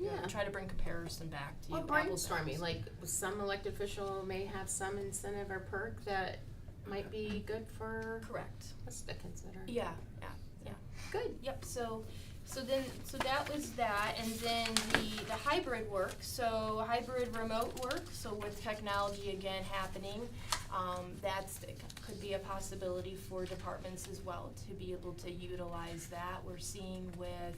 Yeah. try to bring comparison back to you. Well, apples to brainstorming, apples. like some elected official may have some incentive or perk that might be good for Correct. us to consider. Yeah. Good. Yep, so that was that, and then the hybrid work, so hybrid remote work, so with technology again happening, could be a possibility for departments as well to be able to utilize that. We're seeing with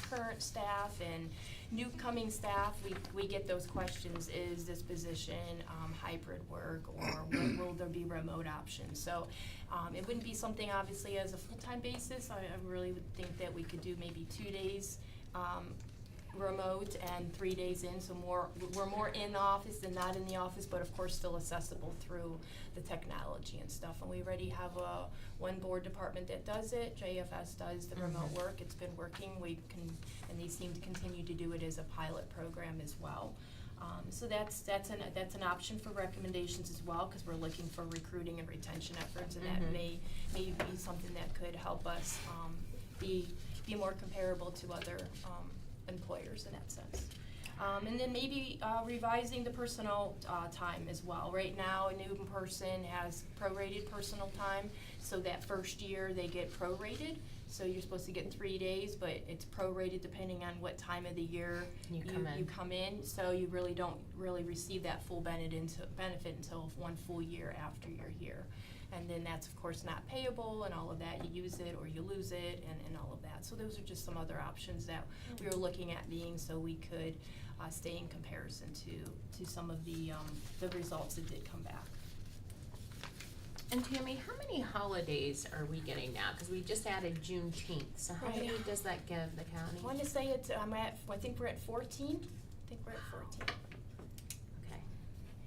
current staff and new coming staff, we get those questions, is this position hybrid work, or will there be remote options? So it wouldn't be something obviously as a full-time basis. I really would think that we could do maybe 2 days remote and 3 days in, so we're more in the office than not in the office, but of course still accessible through the technology and stuff. And we already have one board department that does it. JFS does the remote work. It's been working. And they seem to continue to do it as a pilot program as well. So that's an option for recommendations as well, because we're looking for recruiting and retention efforts, and that may be something that could help us be more comparable to other employers in that sense. And then maybe revising the personal time as well. Right now, a new person has prorated personal time, so that first year they get prorated. So you're supposed to get 3 days, but it's prorated depending on what time of the year you come in. So you really don't receive that full benefit until 1 full year after you're here. And then that's of course not payable and all of that. You use it or you lose it and all of that. So those are just some other options that we were looking at being, so we could stay in comparison to some of the results that did come back. And Tammy, how many holidays are we getting now? Because we just added Juneteenth, so how many does that give the county? I want to say I think we're at 14. I think we're at 14.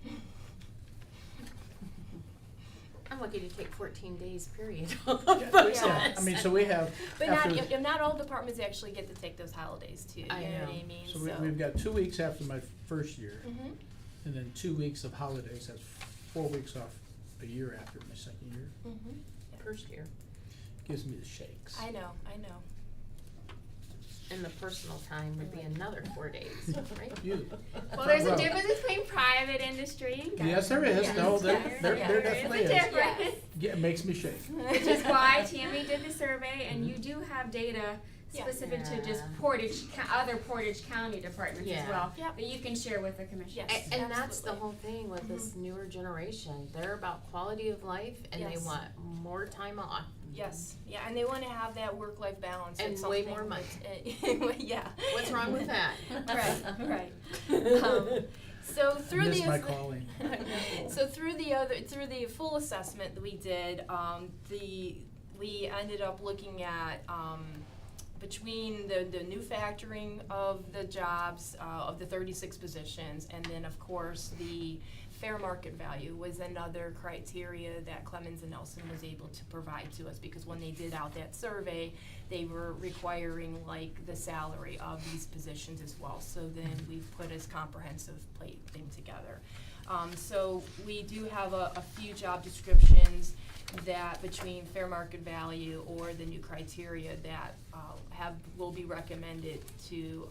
Okay. I'm lucky to take 14 days, period. Yeah, I mean, so we have. But after- not all departments actually get to take those holidays too. I You know know. what I mean? So we've got 2 weeks after my first year, Mhm. and then 2 weeks of holidays. That's 4 weeks off a year after my second year. Mhm. First year. Gives me the shakes. I know. And the personal time would be another 4 days, right? You. Well, there's a Well, difference between private industry and government. Yes, there is. Yes, No, there there definitely is is. a difference. Yeah, it makes me shake. Which is why Tammy did the survey, and you do have data Yeah. specific to just Yeah. other Portage County departments as Yeah. well, Yep. that you can share with the commission. Yes. And that's the absolutely. whole thing with this newer generation. They're about quality of life, and they Yes. want more time off. Yes. Yeah, and they want to have that work-life balance. And It's way something more money. that's, yeah. What's wrong with that? Right. So through Miss the my calling. so through the full assessment that we did, we ended up looking at between the new factoring of the jobs of the 36 positions, and then of course the fair market value was another criteria that Clemens and Nelson was able to provide to us, because when they did out that survey, they were requiring like the salary of these positions as well. So then we put this comprehensive thing together. So we do have a few job descriptions that between fair market value or the new criteria that will be recommended to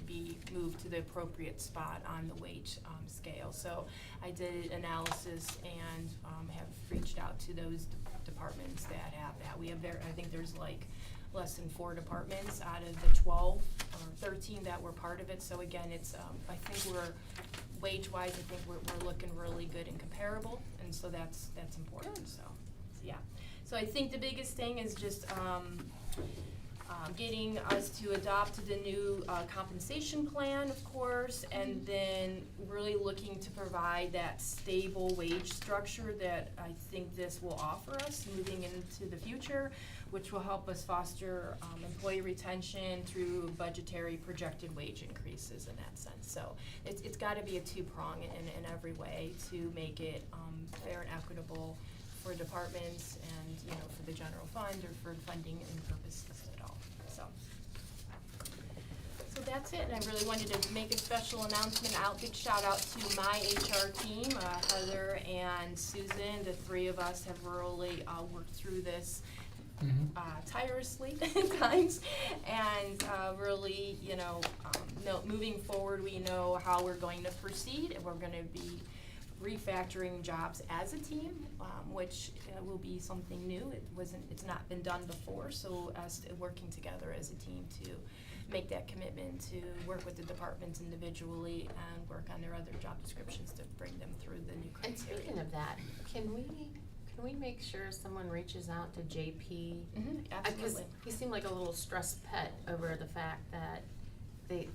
be moved to the appropriate spot on the wage scale. So I did analysis and have reached out to those departments that have that. We have I think there's like less than 4 departments out of the 12 or 13 that were part of it. So again, it's I think we're wage-wise, I think we're looking really good and comparable, and so that's important. So yeah. So I think the biggest thing is just getting us to adopt the new compensation plan, of course, and then really looking to provide that stable wage structure that I think this will offer us moving into the future, which will help us foster employee retention through budgetary projected wage increases in that sense. So it's got to be a two-prong in every way to make it fair and equitable for departments and for the general fund or for funding and purposes at all. So that's it, and I really wanted to make a special announcement out. Big shout out to my HR team, Heather and Susan. The 3 of us have really worked through this tirelessly at times, and really, moving forward, we know how we're going to proceed, and we're going to be refactoring jobs as a team, which will be something new. It's not been done before, so us working together as a team to make that commitment to work with the departments individually and work on their other job descriptions to bring them through the new criteria. And speaking of that, can we make sure someone reaches out to JP? Absolutely. Because he seemed like a little stressed pet over the fact that they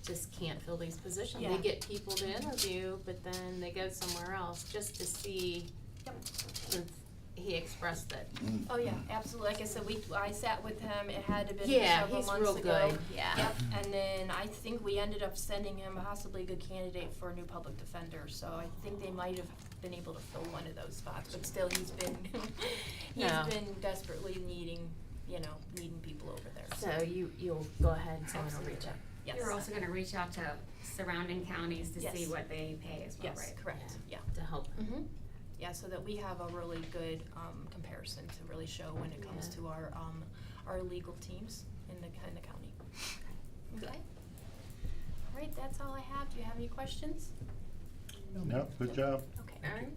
just can't fill these positions. Yeah. They get people to interview, but then they go somewhere else just to see. he expressed that. Oh, yeah, absolutely. Like I said, I sat with him, it had to have been Yeah, several he's months real ago. good, yeah. Yep, and then I think we ended up sending him possibly a good candidate for a new public defender, so I think they might have been able to fill one of those spots, but still, he's been, No. he's been desperately needing people over there. So you'll go ahead and someone will reach out. Yes. You're also gonna reach out to surrounding counties to see Yes. what they pay as well, right? Yes, correct, yeah. To help. Mm-hmm. Yeah, so that we have a really good, comparison to really show when it comes Yeah. to our legal teams in the county. Good. Okay. All right, that's all I have. Do you have any questions? Yep, good job. Okay. All right.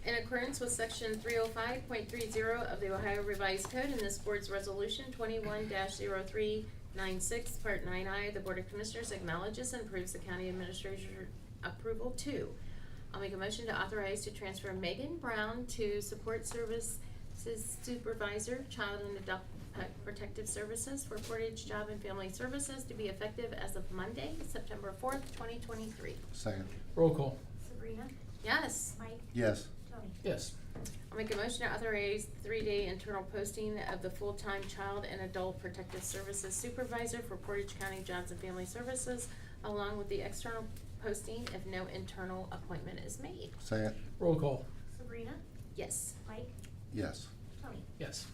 In accordance with section 305.30 of the Ohio Revised Code and this board's resolution 21-0396, Part 9I, the Board of Commissioners acknowledges and approves the county administrator approval to. I'll make a motion to authorize to transfer Megan Brown to Support Services Supervisor, Child and Adult Protective Services for Portage Job and Family Services to be effective as of Monday, September 4th, 2023. Second. Roll call. Sabrina? Yes. Mike? Yes. Tony? Yes. I'll make a motion to authorize 3-day internal posting of the full-time Child and Adult Protective Services Supervisor for Portage County Jobs and Family Services, along with the external posting if no internal appointment is made. Second. Roll call. Sabrina? Yes. Mike? Yes. Tony? Yes.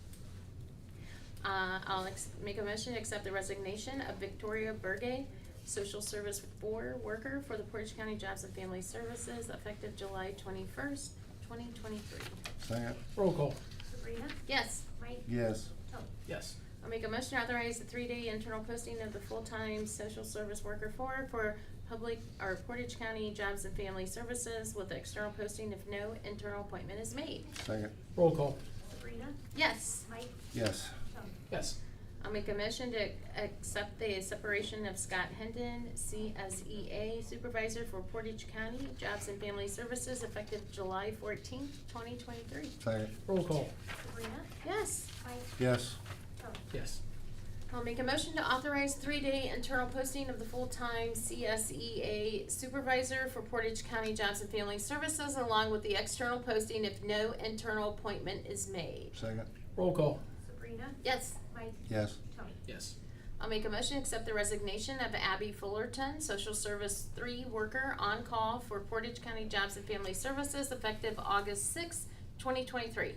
I'll make a motion to accept the resignation of Victoria Berge, Social Service 4 worker for the Portage County Jobs and Family Services, effective July 21st, 2023. Second. Roll call. Sabrina? Yes. Mike? Yes. Tony? Yes. I'll make a motion to authorize the 3-day internal posting of the full-time social service worker for public or Portage County Jobs and Family Services with the external posting if no internal appointment is made. Second. Roll call. Sabrina? Yes. Mike? Yes. Tony? Yes. I'll make a motion to accept the separation of Scott Hendon, CSEA Supervisor for Portage County Jobs and Family Services, effective July 14th, 2023. Second. Roll call. Sabrina? Yes. Mike? Yes. Tony? Yes. I'll make a motion to authorize 3-day internal posting of the full-time CSEA Supervisor for Portage County Jobs and Family Services, along with the external posting if no internal appointment is made. Second. Roll call. Sabrina? Yes. Mike? Yes. Tony? Yes. I'll make a motion to accept the resignation of Abby Fullerton, Social Service 3 worker on call for Portage County Jobs and Family Services, effective August 6th, 2023.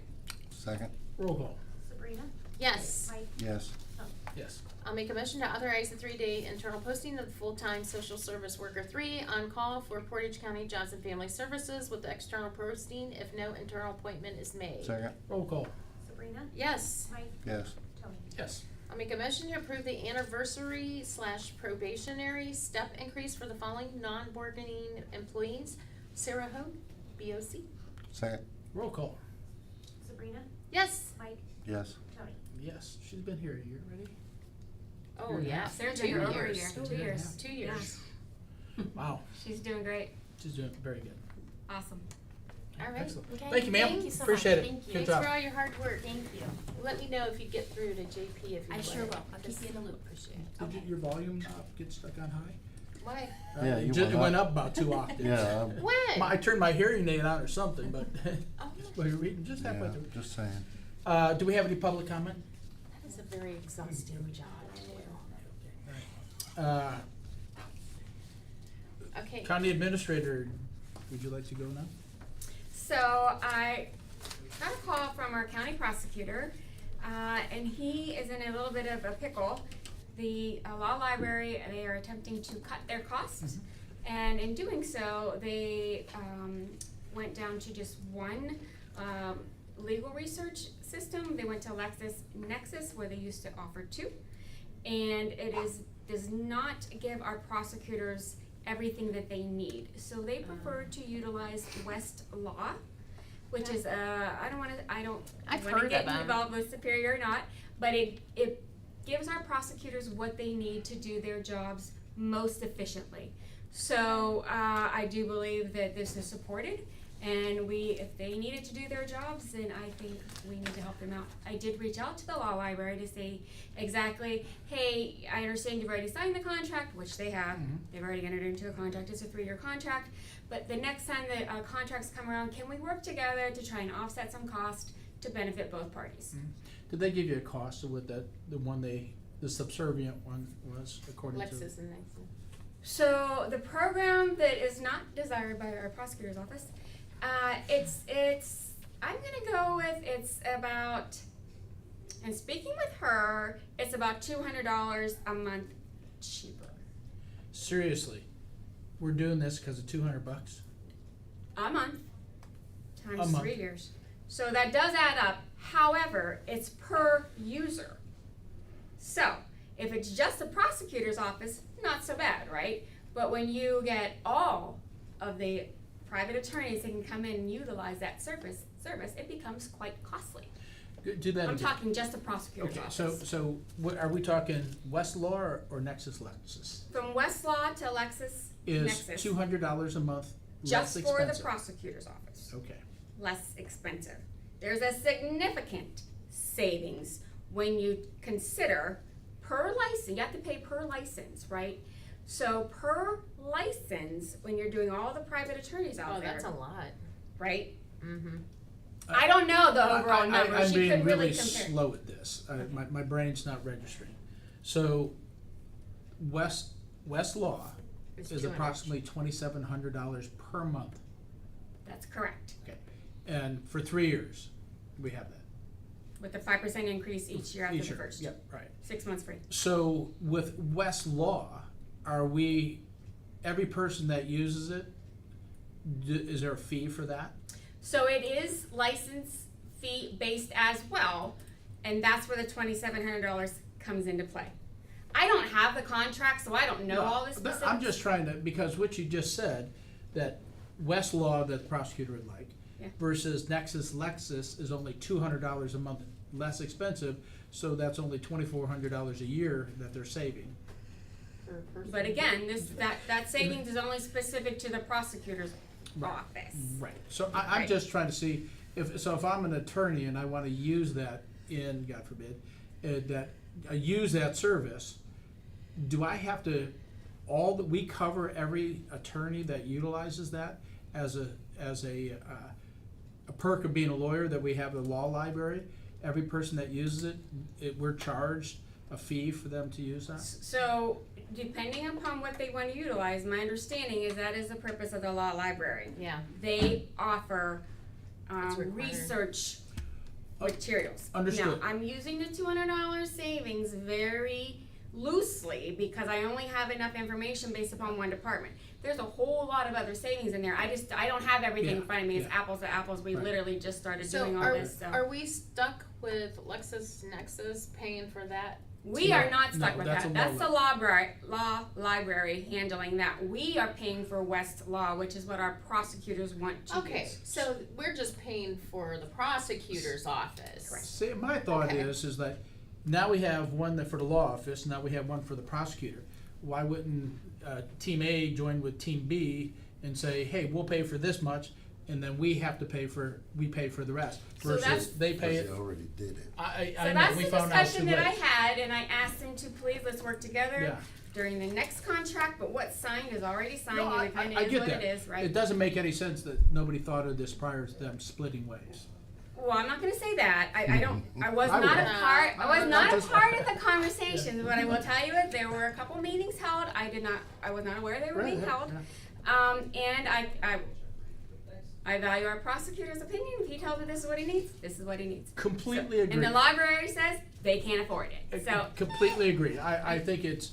Second. Roll call. Sabrina? Yes. Mike? Yes. Tony? Yes. I'll make a motion to authorize the 3-day internal posting of the full-time Social Service Worker 3 on call for Portage County Jobs and Family Services with the external posting if no internal appointment is made. Second. Roll call. Sabrina? Yes. Mike? Yes. Tony? Yes. I'll make a motion to approve the anniversary/probationary step increase for the following non-bargaining employees. Sarah Hogue, BOC. Second. Roll call. Sabrina? Yes. Mike? Yes. Tony? Yes. She's been here a year already. Oh, Year and a yeah. half. Sarah's 2 been here over a years. year. 2 years. 2 years. Wow. She's doing great. She's doing very good. Awesome. All right. Excellent. Okay, Thank you, ma'am. thank you so Appreciate much. it. Thank you. Good Thanks job. for all your hard work. Thank you. Let me know if you get through to JP if you I would. sure will. I'll keep you in the loop. Appreciate it. Did your volume get stuck on high? Why? Yeah, It you ju- went it went up. up about 2 octaves. Yeah. When? I turned my hearing aid on or something, but Oh, while you're reading, just halfway Yeah, through. just saying. Do we have any public comment? that is a very exhausting job to do. Okay. County Administrator, would you like to go now? So I got a call from our county prosecutor, and he is in a little bit of a pickle. The law library, they are attempting to cut their costs, and in doing so, they went down to just one legal research system. They went to LexisNexis, where they used to offer 2, and it does not give our prosecutors everything that they need. So they prefer to utilize Westlaw, which is I don't want to I've wanna heard get of them. involved with Superior or not, but it gives our prosecutors what they need to do their jobs most efficiently. So I do believe that this is supported, and if they needed to do their jobs, then I think we need to help them out. I did reach out to the law library to say exactly, hey, I understand you've already signed the contract, which they have. They've already entered into a contract. It's a 3-year contract. But the next time that contracts come around, can we work together to try and offset some cost to benefit both parties. Did they give you a cost of what the subservient one was, according to? Lexus and Nexus. So the program that is not desired by our prosecutor's office, it's I'm gonna go with it's about, and speaking with her, it's about $200 a month cheaper. Seriously, we're doing this because of $200? A month times A month. 3 years. So that does add up. However, it's per user. So if it's just the prosecutor's office, not so bad, right? But when you get all of the private attorneys that can come in and utilize that service, it becomes quite costly. Do that I'm again. talking just the prosecutor's Okay, office. so what, are we talking Westlaw or Nexus Lexus? From Westlaw to Lexus, Is Nexus, $200 a month less just for the expensive? prosecutor's office. Okay. Less expensive. There's a significant savings when you consider per license. You have to pay per license, right? So per license, when you're doing all the private attorneys out there, That's a lot. right? Mm-hmm. I don't know the overall number. I'm She being could really really compare. slow at this. My brain's not registering. So Westlaw It's is 200. approximately $2,700 per month. That's correct. Okay. And for 3 years, we have that. With the 5% increase each year after Each the year. first. Yep, right. 6 months free. So with Westlaw, are we, every person that uses it, is there a fee for that? So it is license fee based as well, and that's where the $2,700 comes into play. I don't have the contract, so I don't know all this specifics. I'm just trying to, because what you just said, that Westlaw that the prosecutor would like, Yeah. versus Nexus Lexus is only $200 a month less expensive, so that's only $2,400 a year that they're saving. But again, that savings is only specific to the prosecutor's office. Right. So I'm Right. just trying to see if I'm an attorney and I want to use that in, God forbid, that I use that service, do I have to we cover every attorney that utilizes that as a perk of being a lawyer, that we have the law library? Every person that uses it, we're charged a fee for them to use that? So depending upon what they want to utilize, my understanding is that is the purpose of the law library. Yeah. They offer It's required. research materials. Understood. Now, I'm using the $200 savings very loosely because I only have enough information based upon one department. There's a whole lot of other savings in there. I don't have everything in Yeah, front of me. It's yeah. apples to apples. We Right. literally just started So doing all this. So are we stuck with LexisNexis paying for that? we No, are not stuck no, with that's that. a That's the law law library handling that. We are paying for Westlaw, which is what our prosecutors want to Okay, use. so we're just paying for the prosecutor's office. Correct. See, my thought Okay. is that now we have one for the law office, now we have one for the prosecutor. Why wouldn't Team A join with Team B and say, hey, we'll pay for this much, and then we pay for the rest? So that's- Versus they pay it. They already did it. I So know, that's we the found out too discussion that I late. had, and I asked them to please let's work together Yeah. during the next contract. But what's signed is already signed, No, and it kind I of is get what that. it is, right? It doesn't make any sense that nobody thought of this prior to them splitting ways. Well, I'm not going to say that. I don't. I was I not will. a part. I was I'm not a just- part of the conversations. But I will tell you that there were a couple meetings held. I was not aware they were being Right, held. yeah. And I value our prosecutor's opinion. If he tells me this is what he needs, this is what he needs. Completely And agree. the library says they can't afford it. So Completely agree. I think it's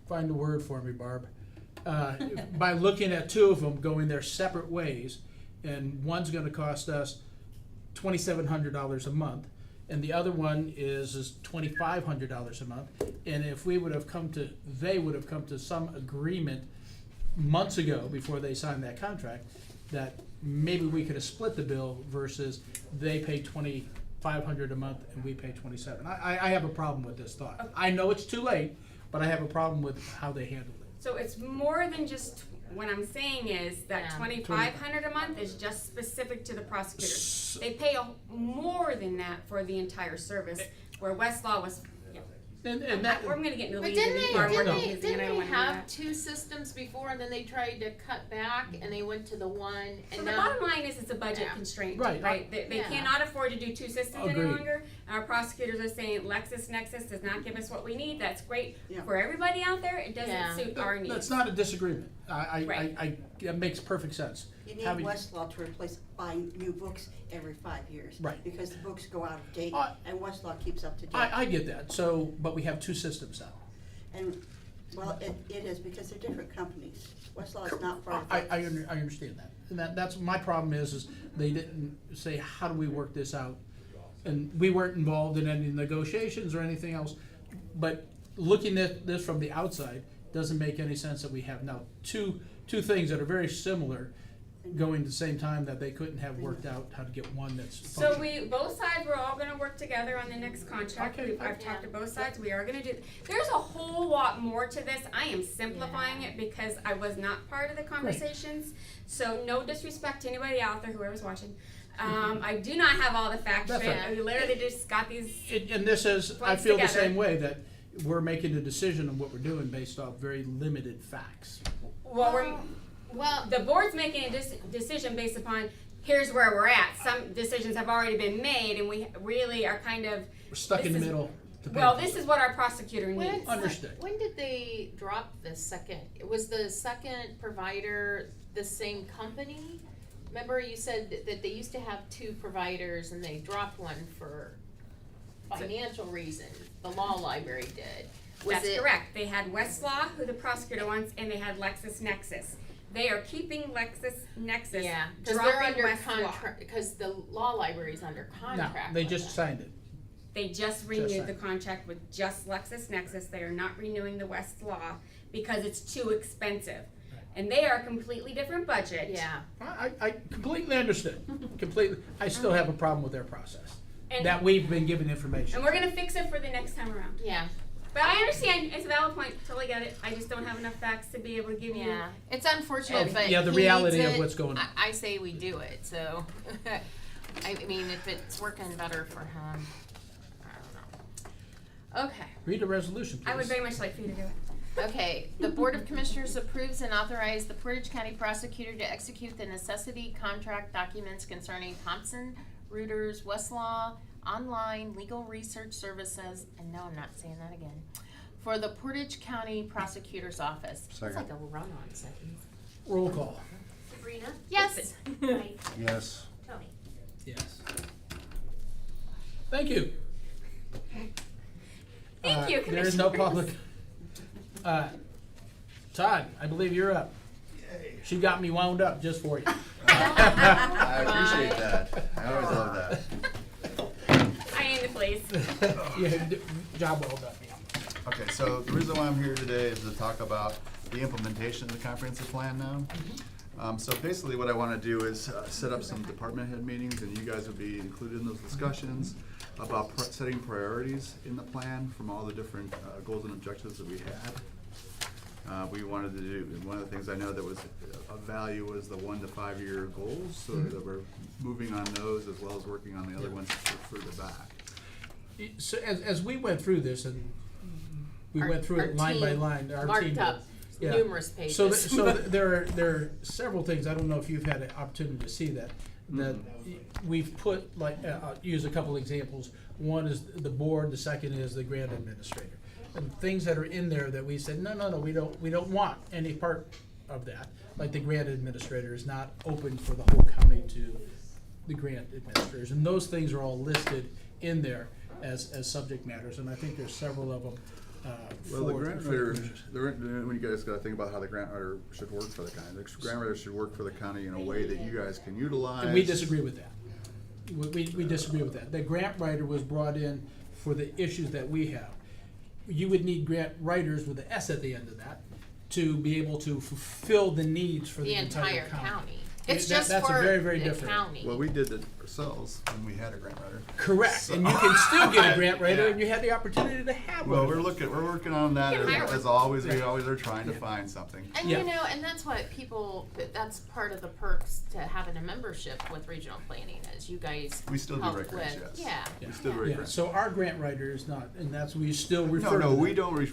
find the word for me, Barb. By looking at two of them going their separate ways, and one's gonna cost us $2,700 a month, and the other one is $2,500 a month. And if they would have come to some agreement months ago before they signed that contract, that maybe we could have split the bill versus they pay $2,500 a month and we pay $2,700. I have a problem with this thought. I know it's too late, but I have a problem with how they handled it. So it's more than just, what I'm saying is that Yeah. $2,500 a month is just specific to the prosecutors. They pay more than that for the entire service, where Westlaw was, yeah. And that, We're gonna get into the But weeds didn't of they, these farm didn't work they, meetings, and I didn't don't they wanna do have that. 2 systems before and then they tried to cut back and they went to the one So and the now? bottom line is it's a budget Yeah. constraint, Right. right? They Yeah. cannot afford to do 2 systems any Agreed. longer. And our prosecutors are saying LexisNexis does not give us what we need. That's great Yeah. for everybody out there. It doesn't Yeah. suit our needs. that's not a disagreement. Right. That makes perfect sense. You need Having- Westlaw to replace buying new books every 5 years. Right. Because the books go out of date I- and Westlaw keeps up to date. I get that, so, but we have 2 systems now. And, well, it is because they're different companies. Westlaw is not part of I that. understand that. And that's, my problem is they didn't say, how do we work this out? And we weren't involved in any negotiations or anything else. But looking at this from the outside, doesn't make any sense that we have now two things that are very similar going at the same time that they couldn't have worked out how to get one that's So functional. both sides, we're all gonna work together on the next contract. Okay. I've talked to both sides, we are gonna do, there's a whole lot more to this. I am simplifying it because I was not part of the conversations. So no disrespect to anybody out there, whoever's watching. I do not have all the facts That's straight. right. We literally just got these, And this is, I Points feel the together. same way, that we're making a decision on what we're doing based off very limited facts. Well, the board's making a decision based upon, here's where we're at. Some decisions have already been made and we really are kind of, We're stuck in the This is- middle. to pay well, for this it. is what our prosecutor when, needs. Understood. when did they drop the second? Was the second provider the same company? Remember you said that they used to have 2 providers and they dropped one for financial reasons. The law library did. Was That's it? correct. They had Westlaw, who the prosecutor wants, and they had LexisNexis. They are keeping LexisNexis, Yeah, because dropping they're under Westlaw. contract, because the law library's under No, contract. they with just them. signed it. They just renewed signed. the contract with just LexisNexis. They are not renewing the Westlaw because it's too expensive. And they are a completely different budget. Yeah. I completely understood. Completely. I still have a problem with their process. And- That we've been given information. And we're gonna fix it for the next time around. Yeah. But I understand, it's a valid point, totally get it. I just don't have enough facts to be able to give you. Yeah, it's unfortunate, Of- but yeah, the he reality needs of it. what's going on. I say we do it, so, I mean, if it's working better for him, I don't know. Okay, Read the resolution, please. I would very much like for you to do it. okay, the Board of Commissioners approves and authorizes the Portage County Prosecutor to execute the necessity contract documents concerning Thompson Reuters Westlaw Online Legal Research Services, and no, I'm not saying that again, for the Portage County Prosecutor's Office. It's Second. like a run-on sentence. Roll call. Sabrina? Yes. Mike? Yes. Tony? Yes. Thank you. Thank you, There is no Commissioners. public. Todd, I believe you're up. She got me wound up just for you. I appreciate that. I always love that. I am the place. Yeah, job well done. Okay, so the reason why I'm here today is to talk about the implementation of the comprehensive plan now. So basically what I want to do is set up some department head meetings, and you guys will be included in those discussions about setting priorities in the plan from all the different goals and objectives that we had. We wanted to do, one of the things I know that was of value was the 1 to 5 year goals, so that we're moving on those as well as working on the other ones further back. So as we went through this, and we Our- went through our it line by team line, our marked team did. up Yeah. numerous pages. So there are several things, I don't know if you've had an opportunity to see that we've put, like, I'll use a couple examples. One is the board, the second is the grant administrator. And things that are in there that we said, no, we don't want any part of that. Like the grant administrator is not open for the whole county to the grant administrators. And those things are all listed in there as subject matters, and I think there's several of them. Well, the grant writer, when you guys got to think about how the grant writer should work for the county, the grant writer should work for the county in a way that you guys can utilize. And we disagree with that. We disagree with that. The grant writer was brought in for the issues that we have. You would need grant writers with an S at the end of that to be able to fulfill the needs for the entire county. It's That- just that's a for very, very the different. county. Well, we did it ourselves when we had a grant writer. Correct, and you can still get a grant writer, and you had the opportunity to have one. Well, we're working on that You can hire as one. always, we always are trying to find something. And Yeah. you know, and that's what people, that's part of the perks to having a membership with regional planning is you guys We still do help rate grants, with, yes. yeah. We still do rate Yeah, grants. so our grant writer is not, and that's, we still refer to No, them.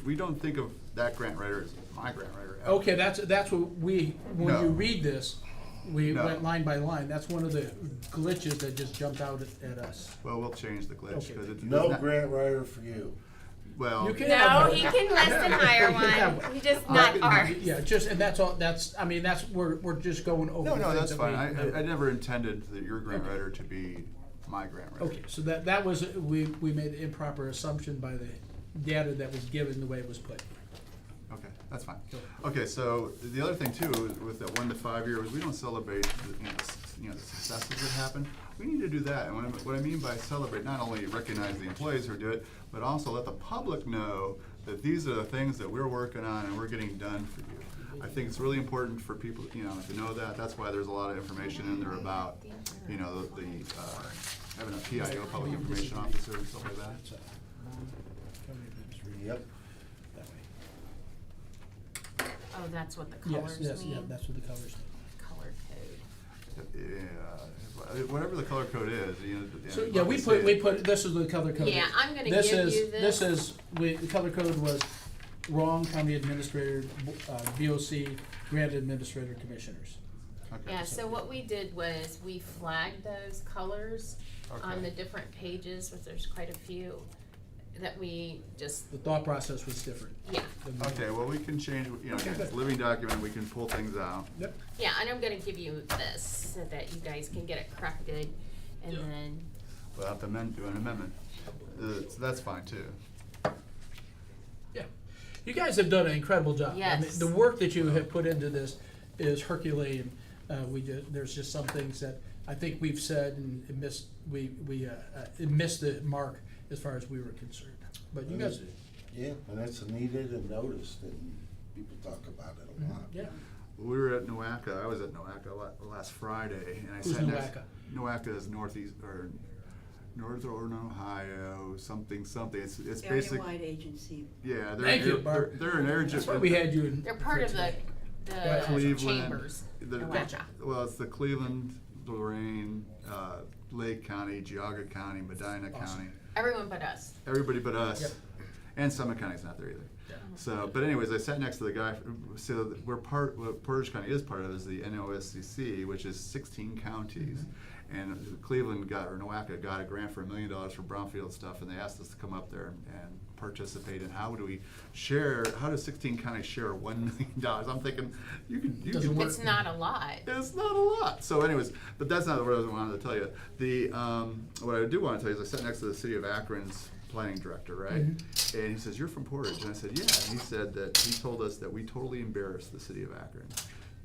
we don't think of that grant writer as my grant writer. Okay, that's what we, when No. you read this, we No. went line by line, that's one of the glitches that just jumped out at us. Well, we'll change the glitch, Okay. because it's No not, grant writer for you. well. You can No, have one. he can less than hire You can have one. one. He just not ours. Yeah, just, and that's all, I mean, we're just going over. No, the no, things that's that fine. we- I never intended that your grant Okay. writer to be my grant writer. Okay, so that was, we made an improper assumption by the data that was given, the way it was put. Okay, that's fine. Okay, so the other thing too, with that 1 to 5 years, we don't celebrate the successes that happen. We need to do that, and what I mean by celebrate, not only recognize the employees who do it, but also let the public know that these are the things that we're working on and we're getting done for you. I think it's really important for people, to know that. That's why there's a lot of information in there about, having a PIO, public information officer, and stuff like that. Yep. That way. Oh, that's what the Yes, colors yes, mean? yeah, that's what the colors mean. Color code. Yeah, whatever the color code is, So, yeah, we put, this is the color code. Yeah, I'm gonna This give is- you this. the color code was wrong, county administrator, BOC, grant administrator, commissioners. Okay. Yeah, so what we did was we flagged those colors on Okay. the different pages, which there's quite a few, that we just, The thought process was different. yeah. Okay, well, we can change, again, it's a living document, we can pull things out. Yep. Yeah, and I'm gonna give you this so that you guys can get it corrected and then, We'll have to do an amendment. So that's fine too. Yeah. You guys have done an incredible job. I mean, Yes. the work that you have put into this is Herculean. There's just some things that I think we've said and it missed, it missed the mark as far as we were concerned. But you guys, Yeah, and it's needed and noticed, and people talk about it a lot. yeah. We were at NOACA, I was at NOACA last Friday, and I Who's sat next. NOACA? NOACA is northeast, or northern Ohio, something. It's basically, Area-wide agency. yeah, Thank you, Barb. they're an area. That's why we had you in. they're part of the Cleveland, chambers. the- well, it's the Cleveland, Lorraine, Lake County, Geauga County, Medina Awesome. County, Everyone but us. everybody but us. Yep. And Summit County's not there either. Yeah. So, but anyways, I sat next to the guy, so what Portage County is part of is the NOSCC, which is 16 counties. And Cleveland or NOACA got a grant for $1 million for brownfield stuff, and they asked us to come up there and participate in how does 16 counties share $1 million? I'm thinking, you can work. It's not a lot. It's not a lot. So anyways, but that's not what I wanted to tell you. What I do want to tell you is I sat next to the city of Akron's planning director, right? And he says, "You're from Portage." And I said, "Yeah." And he said that he told us that we totally embarrassed the city of Akron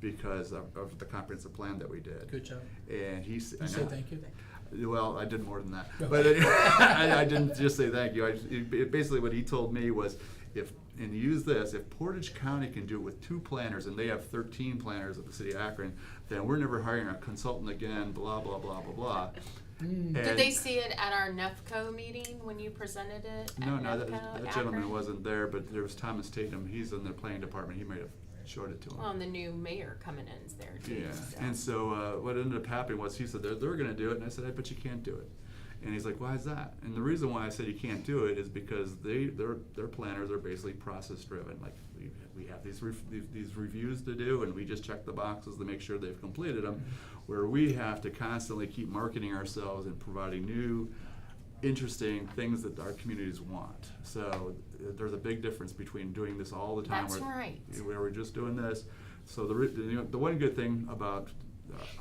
because of the comprehensive plan that we did. Good job. And he said, You say thank you. well, I did more than that. No. But I didn't just say thank you. Basically what he told me was, if Portage County can do it with 2 planners, and they have 13 planners at the city of Akron, then we're never hiring a consultant again, blah, blah, blah, blah, blah. Did they see it at our NEFCO meeting when you presented it at No, NEFCO, that gentleman Akron? wasn't there, but there was Thomas Tatum. He's in the planning department. He might have showed it to him. Well, and the new mayor coming in is there too. Yeah, so. and so what ended up happening was he said they're going to do it, and I said, I bet you can't do it. And he's like, why is that? And the reason why I said you can't do it is because their planners are basically process driven. Like we have these reviews to do, and we just check the boxes to make sure they've completed them. Where we have to constantly keep marketing ourselves and providing new, interesting things that our communities want. So there's a big difference between doing this all the time. That's right. Where we're just doing this. So the one good thing about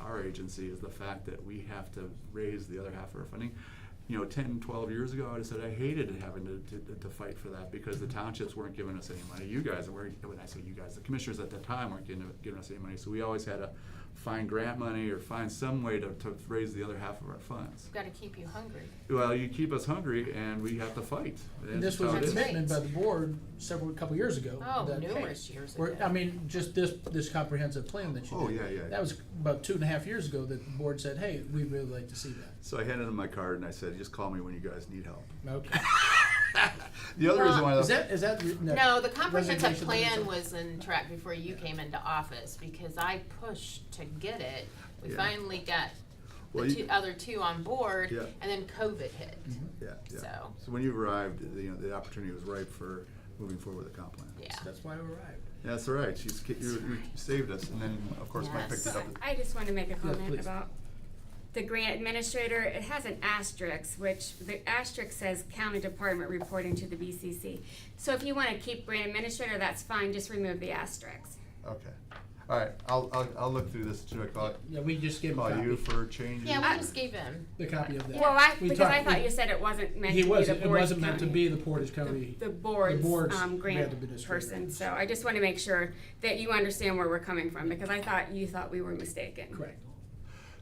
our agency is the fact that we have to raise the other half of our funding. 10, 12 years ago, I said I hated having to fight for that because the townships weren't giving us any money. You guys weren't, when I say you guys, the commissioners at that time weren't giving us any money. So we always had to find grant money or find some way to raise the other half of our funds. Gotta keep you hungry. Well, you keep us hungry and we have to fight. And this That's was how a it is. commitment by the board couple years ago. Oh, that, hey, numerous years we're- ago. I mean, just this comprehensive plan that you Oh, did. yeah. That was about 2.5 years ago that the board said, hey, we'd really like to see that. So I handed him my card and I said, just call me when you guys need help. Okay. The other reason why. Is that? No, the comprehensive resignation plan letter? was in track before you came into office, because I pushed to get it. We Yeah. finally got Well, the other two on board, Yeah. and then COVID hit. Yeah. So. So when you arrived, the opportunity was ripe for moving forward with the comp plan. Yeah. That's why we arrived. Yeah, that's all right. You saved us, and then of course Mike Yes. picked it up. I just want to make a comment please. about the grant administrator. It has an asterisk, which the asterisk says county department reporting to the BCC. So if you want to keep grant administrator, that's fine, just remove the asterisk. Okay. All right. I'll look through this. Should I call it? Yeah, we just gave him a Call copy. you for changes. Yeah, we just gave him. The copy of that. Well, We because I talked- thought you said it wasn't meant He to be wasn't, the it board's wasn't meant to county- be the Portage County. the board's, grant grant administrator. person. So I just want to make sure that you understand where we're coming from, because I thought you thought we were mistaken. Correct.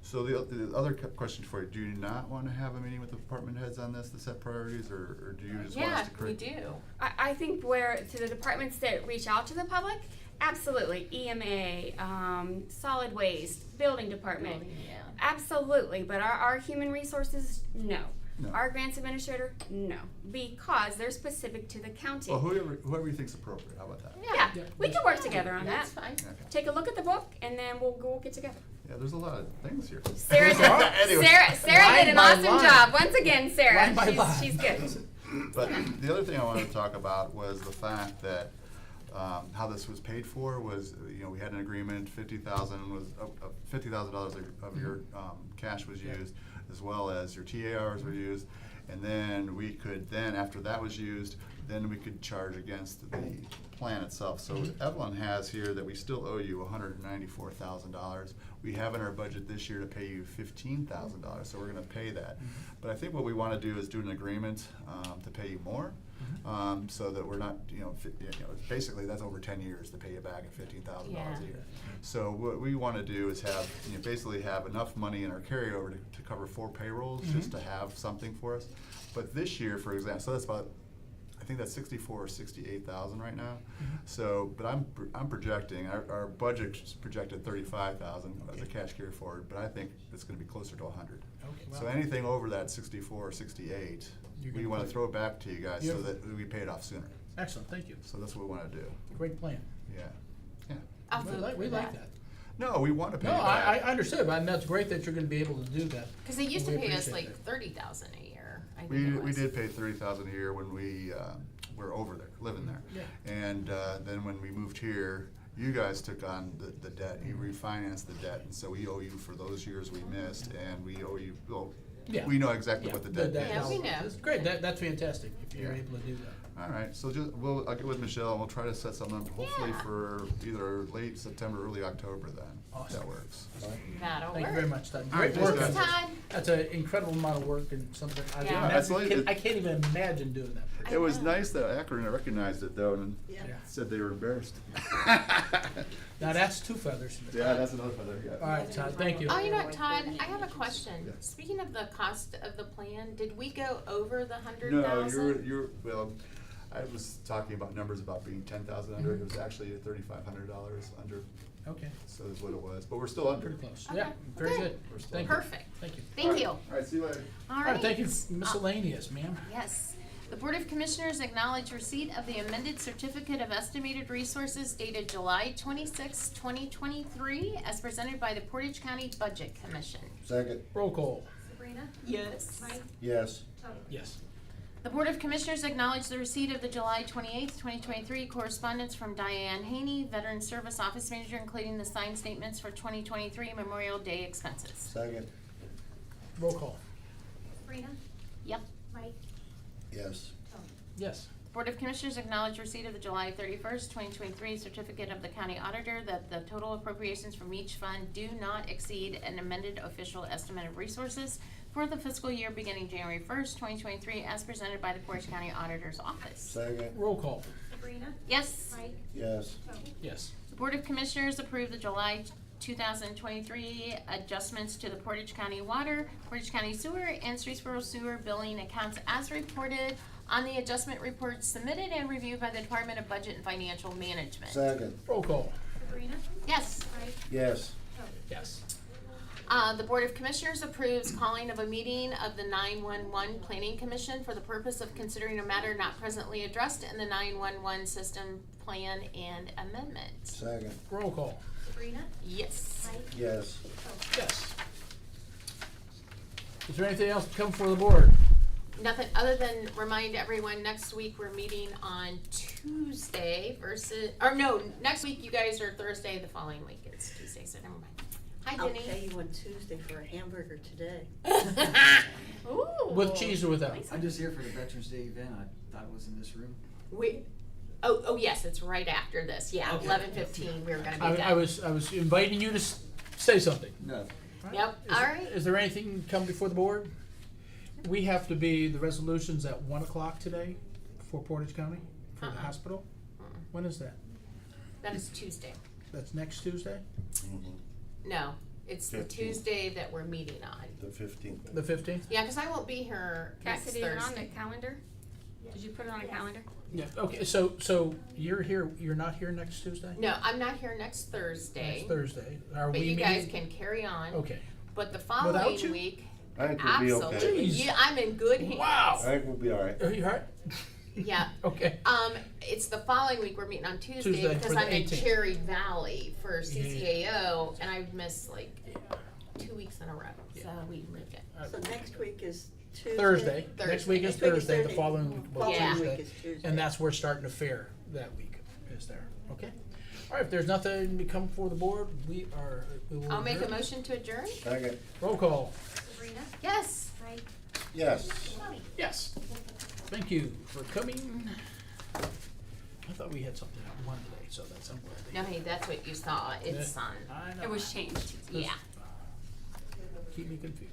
So the other question for you: do you not want to have a meeting with the department heads on this to set priorities, or do you just want Yeah, us to create? we do. I think where, to the departments that reach out to the public, absolutely, EMA, solid waste, building department, Yeah. absolutely, but our human resources, no. No. Our grants administrator, no, because they're specific to the county. Well, whoever you think's appropriate. How about that? Yeah, Yeah. we can work together on that. That's fine. Okay. Take a look at the book, and then we'll get together. Yeah, there's a lot of things here. Sarah Anyway. Sarah did an Line awesome by line. job. Once again, Sarah, Line by line. she's good. But the other thing I wanted to talk about was the fact that how this was paid for was, we had an agreement, $50,000 was $50,000 of your cash was used, as well as your TA hours were used, and then we could after that was used, then we could charge against the plan itself. So Evelyn has here that we still owe you $194,000. We have in our budget this year to pay you $15,000, so we're going to pay that. But I think what we want to do is do an agreement to pay you more, so that we're not, basically that's over 10 years to pay you back at $15,000 Yeah. a year. So what we want to do is have, basically have enough money in our carryover to cover 4 payrolls, just to have something for us. But this year, for example, so that's about, I think that's 64 or 68,000 right now. So, but I'm projecting, our budget's projected 35,000 as a cash carry forward, but I think it's going to be closer to 100. Okay, So wow. anything over that 64 or 68, You're we gonna want to put- throw it back to you guys so Yeah. that we pay it off sooner. Excellent, thank you. So that's what we want to do. Great plan. Yeah. I'll We vote like, for we like that. No, we want to pay No, it back. I understood, but that's great that you're gonna be able to do that. Because they used to We pay us appreciate like that. $30,000 a year. I think We it was. did pay $30,000 a year when we were over there, living there. Yeah. And then when we moved here, you guys took on the debt, you refinanced the debt, and so we owe you for those years we missed, and we owe you, Yeah. we know exactly Yeah, what the debt is. Yeah, we know. That's great, that's fantastic, if you're Yeah. able to do that. All right, so I'll get with Michelle, and we'll try to set something up, hopefully Yeah. for either late September, early October then. If Awesome. that works. That'll work. Thank you very much, Todd. All right, Great work thanks, on guys. this. That's an incredible amount of work and something, Yeah. Absolutely. I can't even imagine doing that. It was nice that Akron recognized it though, and Yeah. Yeah. said they were embarrassed. Now, that's 2 feathers. Yeah, that's another feather, yeah. All right, Todd, thank you. Oh, you know what, Todd? I have a question. Yeah. Speaking of the cost of the plan, did we go over the 100,000? No, well, I was talking about numbers about being 10,000 under, it was actually $3,500 under, Okay, so is what it was, but we're still under. pretty close. Okay. Yeah, very Okay. good. We're still Thank you. Perfect. Thank you. Thank you. All right, see you later. All All right. right, thank you. Miscellaneous, ma'am. Yes. The Board of Commissioners acknowledge receipt of the amended Certificate of Estimated Resources dated July 26, 2023, as presented by the Portage County Budget Commission. Second, Roll call. Sabrina? Yes. Mike? yes. Tony? Yes. The Board of Commissioners acknowledge the receipt of the July 28, 2023 correspondence from Diane Haney, Veteran Service Office Manager, including the signed statements for 2023 Memorial Day expenses. Second, Roll call. Sabrina? Yep. Mike? yes. Tony? Yes. Board of Commissioners acknowledge receipt of the July 31st, 2023 certificate of the county auditor that the total appropriations from each fund do not exceed an amended official estimate of resources for the fiscal year beginning January 1st, 2023, as presented by the Portage County Auditor's Office. Second, Roll call. Sabrina? Yes. Mike? yes. Tony? Yes. The Board of Commissioners approved the July 2023 adjustments to the Portage County Water, Portage County Sewer, and Streetsboro Sewer billing accounts as reported on the adjustment reports submitted and reviewed by the Department of Budget and Financial Management. Second. Roll call. Sabrina? Yes. Mike? Yes. Yes. The Board of Commissioners approves calling of a meeting of the 911 Planning Commission for the purpose of considering a matter not presently addressed in the 911 system plan and amendment. Second. Roll call. Sabrina? Yes. Mike? Yes. Yes. Is there anything else to come before the board? Nothing other than remind everyone, next week we're meeting on Tuesday next week you guys are Thursday, the following week it's Tuesday, so never mind. Hi, I'll Denny. pay you on Tuesday for a hamburger today. Ooh. With cheese or without? I'm just here for the Veterans Day event. I thought it was in this room. Oh yes, it's right after this. Yeah, Okay. 11:15. We were gonna be done. I was inviting you to say something. No. Yep. Is- All right. Is there anything come before the board? We have to be, the resolution's at 1 o'clock today for Portage County, for the hospital. When is that? That is Tuesday. That's next Tuesday? No, it's the 15th. Tuesday that we're meeting on. The 15th. The 15th? Yeah, because I won't be here next Cassidy, is it on the Thursday. calendar? Did you put it on a calendar? Yeah, okay, so you're here, you're not here next Tuesday? No, I'm not here next Thursday. Next Thursday. Are But we you guys meeting? can carry on. Okay. But the Without following you? week, I think we'll be okay. absolutely. Jeez. Yeah, I'm in good hands. Wow. I think we'll be all right. Are you all right? Yeah. Okay. It's the following week we're meeting on Tuesday Tuesday because for the I'm in 18th. Cherry Valley for CCAO, and I've missed like 2 weeks in a row. So we moved it. So next week is Tuesday? Thursday. Next week is Next week Thursday, the following week will be Yeah. Following Tuesday. week is Tuesday. And that's where starting the fair that week is there, okay? All right, if there's nothing to come before the board, we will I'll make a adjourn. motion to adjourn. Second. Roll call. Sabrina? Yes. Mike? Yes. Yes. Thank you for coming. I thought we had something at 1 today, so that's, I'm glad. No, hey, that's what you saw. It's on. I know. It was changed. Yeah. Keep me confused.